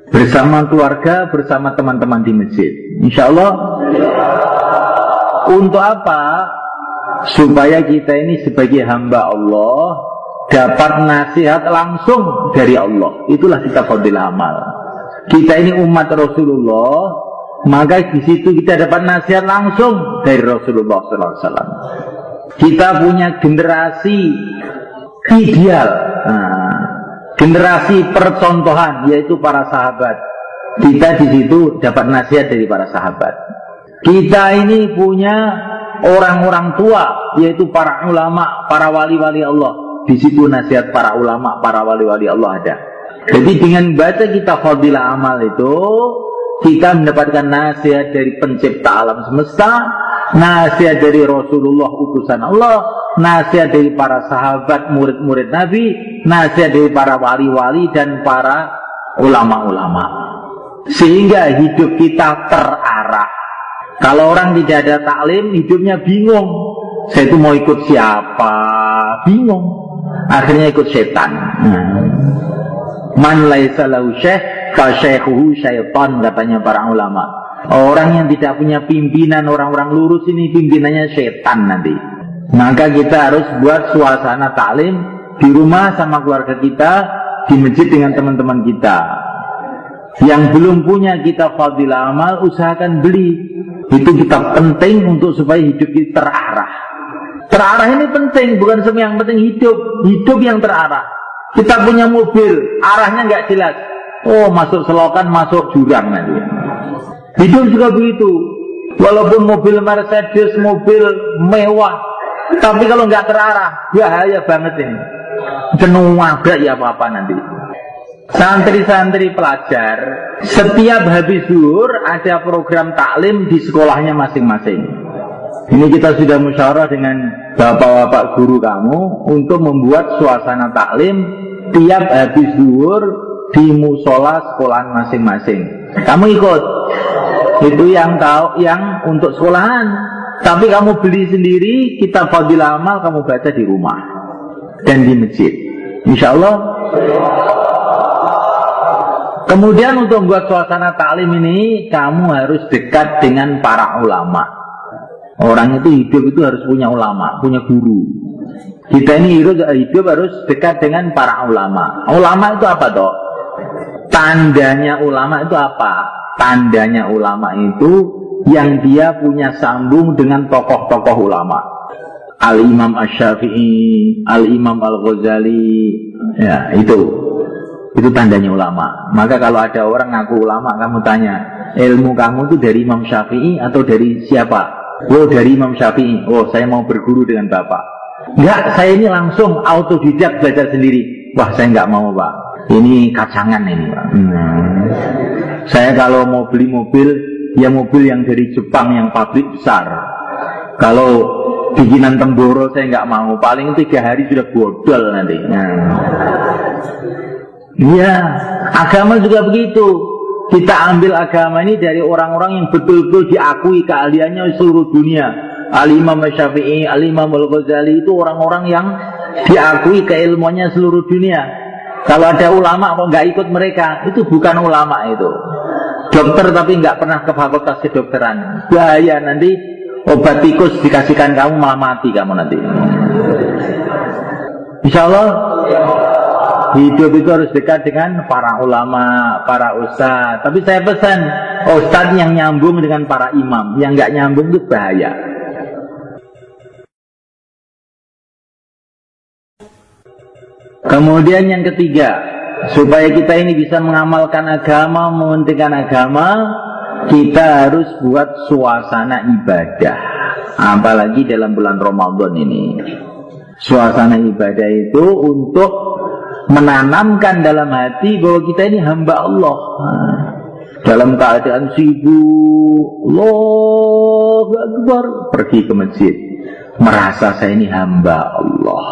Bersama keluarga, bersama teman-teman di masjid. Insya Allah. Untuk apa? Supaya kita ini sebagai hamba Allah dapat nasihat langsung dari Allah. Itulah kitab fadilah amal. Kita ini umat Rasulullah, maka di situ kita dapat nasihat langsung dari Rasulullah SAW. Kita punya generasi ideal, generasi percontohan, yaitu para sahabat. Kita di situ dapat nasihat dari para sahabat. Kita ini punya orang-orang tua, yaitu para ulama, para wali-wali Allah. Di situ nasihat para ulama, para wali-wali Allah ada. Jadi dengan baca kitab fadilah amal itu, kita mendapatkan nasihat dari pencipta alam semesta, nasihat dari Rasulullah utusan Allah, nasihat dari para sahabat murid-murid Nabi, nasihat dari para wali-wali dan para ulama-ulama. Sehingga hidup kita terarah. Kalau orang tidak ada taklim, hidupnya bingung. Saya itu mau ikut siapa? Bingung. Akhirnya ikut setan. Man laisa lahu syekh fa syaikhuhu syaitan, katanya para ulama. Orang yang tidak punya pimpinan, orang-orang lurus ini pimpinannya setan nanti. Maka kita harus buat suasana taklim di rumah sama keluarga kita, di masjid dengan teman-teman kita. Yang belum punya kitab fadilah amal, usahakan beli. Itu kitab penting untuk supaya hidup kita terarah. Terarah ini penting, bukan semua yang penting hidup yang terarah. Kita punya mobil, arahnya nggak jelas. Oh, masuk selokan, masuk jurang nanti. Hidup juga begitu. Walaupun mobil Mercedes, mobil mewah, tapi kalau nggak terarah, bahaya banget ini. Jenuh agak ya apa-apa nanti. Santri-santri pelajar, setiap habis zuhur ada program taklim di sekolahnya masing-masing. Ini kita sudah musyawarah dengan bapak-bapak guru kamu untuk membuat suasana taklim tiap habis zuhur di musola sekolahan masing-masing. Kamu ikut. Itu yang untuk sekolahan. Tapi kamu beli sendiri kitab fadilah amal, kamu baca di rumah dan di masjid. Insya Allah. Kemudian untuk membuat suasana taklim ini, kamu harus dekat dengan para ulama. Orang itu hidup itu harus punya ulama, punya guru. Kita ini hidup harus dekat dengan para ulama. Ulama itu apa toh? Tandanya ulama itu apa? Tandanya ulama itu yang dia punya sambung dengan tokoh-tokoh ulama. Al-Imam Asy-Syafi'i, Al-Imam Al-Ghazali, ya itu tandanya ulama. Maka kalau ada orang ngaku ulama, kamu tanya, ilmu kamu itu dari Imam Syafi'i atau dari siapa? Oh, dari Imam Syafi'i. Oh, saya mau berguru dengan bapak. Enggak, saya ini langsung autodidak belajar sendiri. Wah, saya enggak mau, Pak. Ini kacangan ini, Pak. Saya kalau mau beli mobil, ya mobil yang dari Jepang, yang pabrik besar. Kalau bikinan Temboro saya enggak mau. Paling 3 hari sudah bodol nanti. Iya, agama juga begitu. Kita ambil agama ini dari orang-orang yang betul-betul diakui keahliannya seluruh dunia. Al-Imam Syafi'i, Al-Imam Al-Ghazali itu orang-orang yang diakui keilmuannya seluruh dunia. Kalau ada ulama kok nggak ikut mereka, itu bukan ulama itu. Dokter tapi nggak pernah ke fakultas kedokteran. Bahaya, nanti obat tikus dikasihkan kamu malah mati kamu nanti. Insya Allah. Hidup itu harus dekat dengan para ulama, para ustadz. Tapi saya pesan, ustadz yang nyambung dengan para imam. Yang nggak nyambung itu bahaya. Kemudian yang ketiga, supaya kita ini bisa mengamalkan agama, mementingkan agama, kita harus buat suasana ibadah. Apalagi dalam bulan Ramadan ini. Suasana ibadah itu untuk menanamkan dalam hati bahwa kita ini hamba Allah. Dalam keadaan sibuk, Allahu Akbar, pergi ke masjid, merasa saya ini hamba Allah.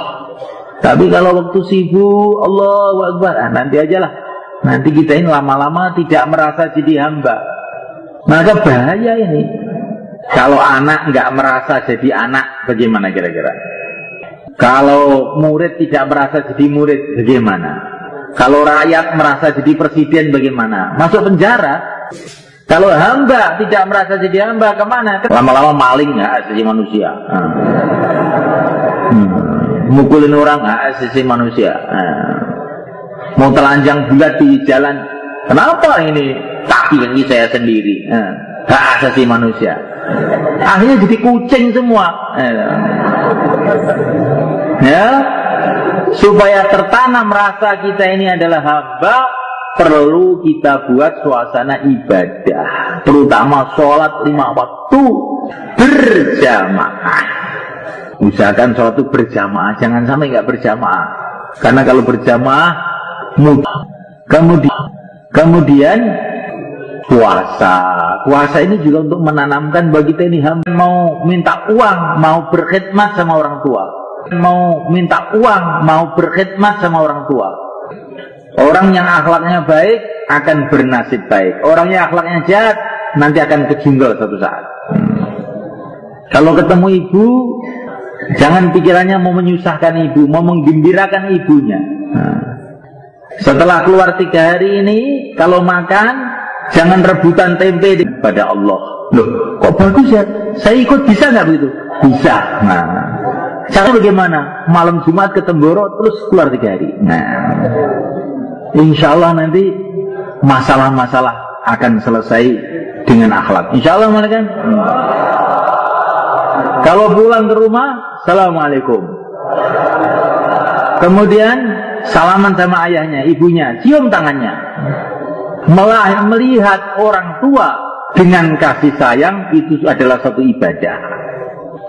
Tapi kalau waktu sibuk, Allahu Akbar, nanti aja lah. Nanti kita ini lama-lama tidak merasa jadi hamba. Maka bahaya ini. Kalau anak nggak merasa jadi anak, bagaimana kira-kira? Kalau murid tidak merasa jadi murid, bagaimana? Kalau rakyat merasa jadi presiden, bagaimana? Masuk penjara. Kalau hamba tidak merasa jadi hamba, kemana? Lama-lama maling nggak asasi manusia. Mukulin orang nggak asasi manusia. Mau telanjang bulat di jalan, kenapa ini kaki saya sendiri? Nggak asasi manusia. Akhirnya jadi kucing semua. Ya, supaya tertanam rasa kita ini adalah hamba, perlu kita buat suasana ibadah, terutama sholat 5 waktu berjamaah. Usahakan sholat itu berjamaah, jangan sampai nggak berjamaah, karena kalau berjamaah mudah. Kemudian puasa ini juga untuk menanamkan bagi kita ini hamba mau minta uang, mau berkhidmat sama orang tua. Orang yang akhlaknya baik akan bernasib baik. Orang yang akhlaknya jahat nanti akan kejunggal satu saat. Kalau ketemu ibu, jangan pikirannya mau menyusahkan ibu, mau menggembirakan ibunya. Setelah keluar 3 hari ini, kalau makan jangan rebutan tempe pada Allah. Loh, kok bagus ya? Saya ikut, bisa nggak begitu? Bisa. Nah, cara bagaimana? Malam Jumat ke Temboro terus keluar 3 hari. Nah, insya Allah nanti masalah-masalah akan selesai dengan akhlak. Insya Allah mana kan? Kalau pulang ke rumah, Assalamualaikum. Kemudian salaman sama ayahnya, ibunya, cium tangannya. Melihat orang tua dengan kasih sayang itu adalah satu ibadah.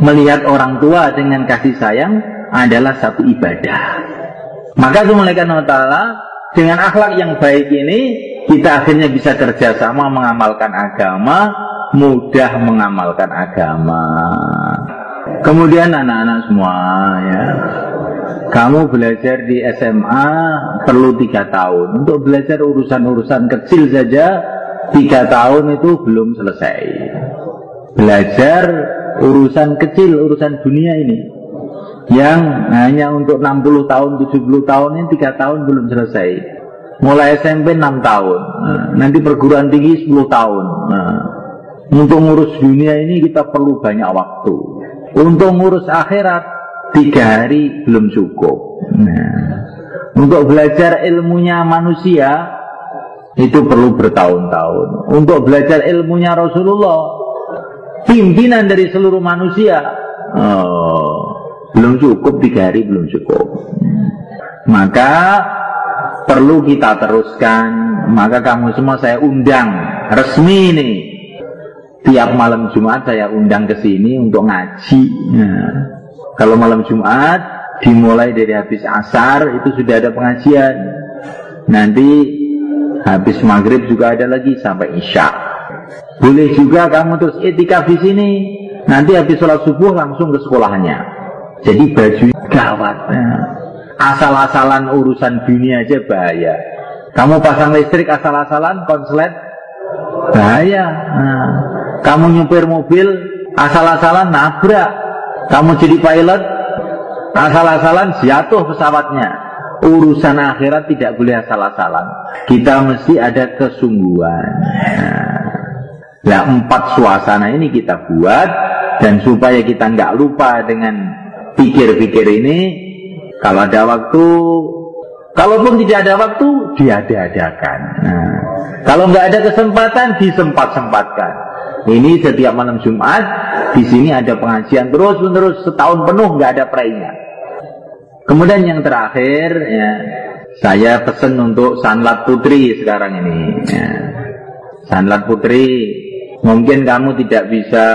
Melihat orang tua dengan kasih sayang adalah satu ibadah. Maka Allah Ta'ala dengan akhlak yang baik ini, kita akhirnya bisa kerjasama mengamalkan agama, mudah mengamalkan agama. Kemudian anak-anak semua ya, kamu belajar di SMA perlu 3 tahun. Untuk belajar urusan-urusan kecil saja 3 tahun itu belum selesai. Belajar urusan kecil, urusan dunia ini yang hanya untuk 60 tahun, 70 tahun ini 3 tahun belum selesai. Mulai SMP 6 tahun, nanti perguruan tinggi 10 tahun. Untuk ngurus dunia ini kita perlu banyak waktu. Untuk ngurus akhirat 3 hari belum cukup. Untuk belajar ilmunya manusia itu perlu bertahun-tahun. Untuk belajar ilmunya Rasulullah, pimpinan dari seluruh manusia, belum cukup 3 hari, belum cukup. Maka perlu kita teruskan. Maka kamu semua saya undang resmi nih. Tiap malam Jumat saya undang ke sini untuk ngaji. Kalau malam Jumat dimulai dari habis asar itu sudah ada pengajian. Nanti habis maghrib juga ada lagi sampai isya. Boleh juga kamu terus i'tikaf di sini. Nanti habis sholat subuh langsung ke sekolahnya. Jadi baju gawat. Asal-asalan urusan dunia aja bahaya. Kamu pasang listrik asal-asalan konslet bahaya. Kamu nyupir mobil asal-asalan nabrak. Kamu jadi pilot asal-asalan jatuh pesawatnya. Urusan akhirat tidak boleh asal-asalan. Kita mesti ada kesungguhan. Nah, 4 suasana ini kita buat, dan supaya kita nggak lupa dengan pikir-pikir ini, kalau ada waktu, kalaupun tidak ada waktu, diada-adakan. Kalau nggak ada kesempatan, disempat-sempatkan. Ini setiap malam Jumat di sini ada pengajian terus-menerus setahun penuh, nggak ada perainya. Kemudian yang terakhir, ya, saya pesan untuk Sanlat Putri sekarang ini. Ya. Sanlat Putri, mungkin kamu tidak bisa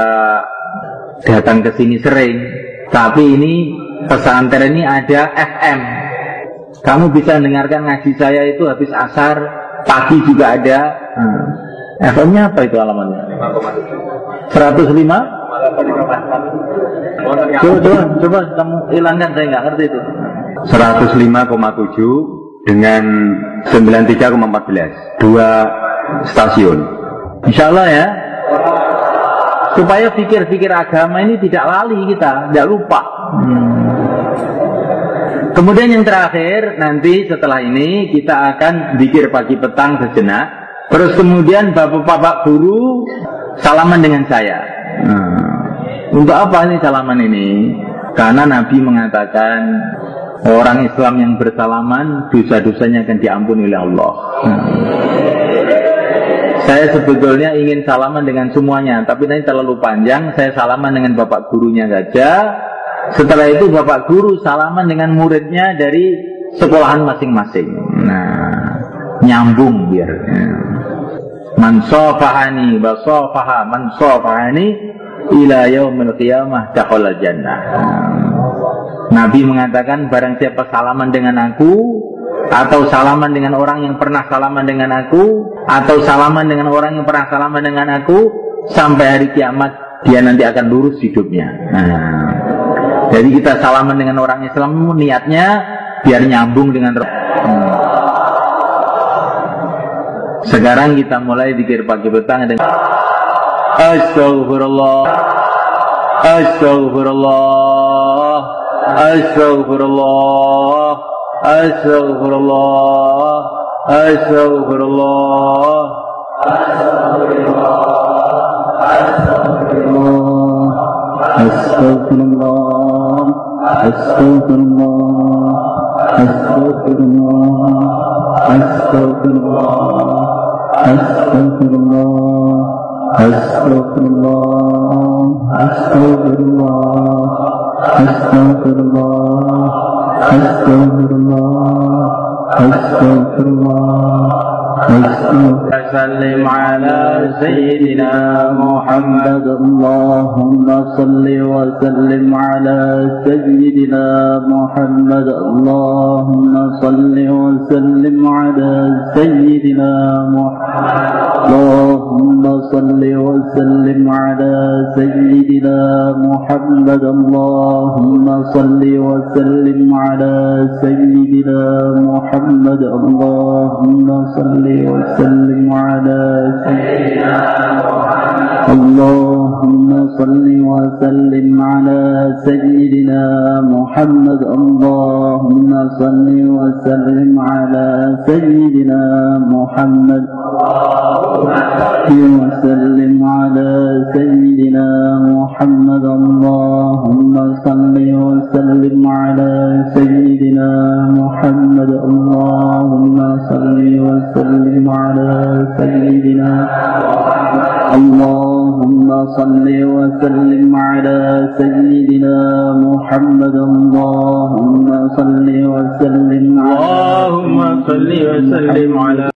datang ke sini sering, tapi ini pesantren ini ada FM. Kamu bisa dengarkan ngaji saya itu habis asar, pagi juga ada. FM-nya apa itu alamatnya? 105? Coba kamu hilangkan, saya nggak ngerti itu.
105,7 dengan 93,14, 2 stasiun.
Insya Allah ya, supaya pikir-pikir agama ini tidak lali kita, tidak lupa. Kemudian yang terakhir, nanti setelah ini kita akan zikir pagi petang sejenak. Terus kemudian bapak-bapak guru salaman dengan saya. Untuk apa ini salaman ini? Karena Nabi mengatakan orang Islam yang bersalaman dosa-dosanya akan diampuni oleh Allah. Saya sebetulnya ingin salaman dengan semuanya, tapi nanti terlalu panjang. Saya salaman dengan bapak gurunya saja. Setelah itu bapak guru salaman dengan muridnya dari sekolahan masing-masing. Nah, nyambung biar. Man safahani wa safaha man safahani ila yaumil qiyamah dakhala jannah. Nabi mengatakan barang siapa salaman dengan aku, atau salaman dengan orang yang pernah salaman dengan aku, atau salaman dengan orang yang pernah salaman dengan aku, sampai hari kiamat dia nanti akan lurus hidupnya. Jadi kita salaman dengan orang Islam niatnya biar nyambung dengan Sekarang kita mulai zikir pagi petang dengan Astaghfirullah, Astaghfirullah, Astaghfirullah, Astaghfirullah, Astaghfirullah, Astaghfirullah, Astaghfirullah, Astaghfirullah, Astaghfirullah, Astaghfirullah, Astaghfirullah, Astaghfirullah, Astaghfirullah, Astaghfirullah, Sallim ala Sayyidina Muhammad. Allahumma salli wa sallim ala Sayyidina Muhammad. Allahumma salli wa sallim ala Sayyidina Muhammad. Allahumma salli wa sallim ala Sayyidina Muhammad. Allahumma salli wa sallim ala Sayyidina Muhammad. Allahumma salli وسلم على سيدنا محمد. اللهم صل وسلم على سيدنا محمد. اللهم صل وسلم على سيدنا محمد. وسلم على سيدنا محمد. اللهم صل وسلم على سيدنا محمد. اللهم صل وسلم على سيدنا محمد. اللهم صل وسلم على سيدنا محمد. اللهم صل وسلم على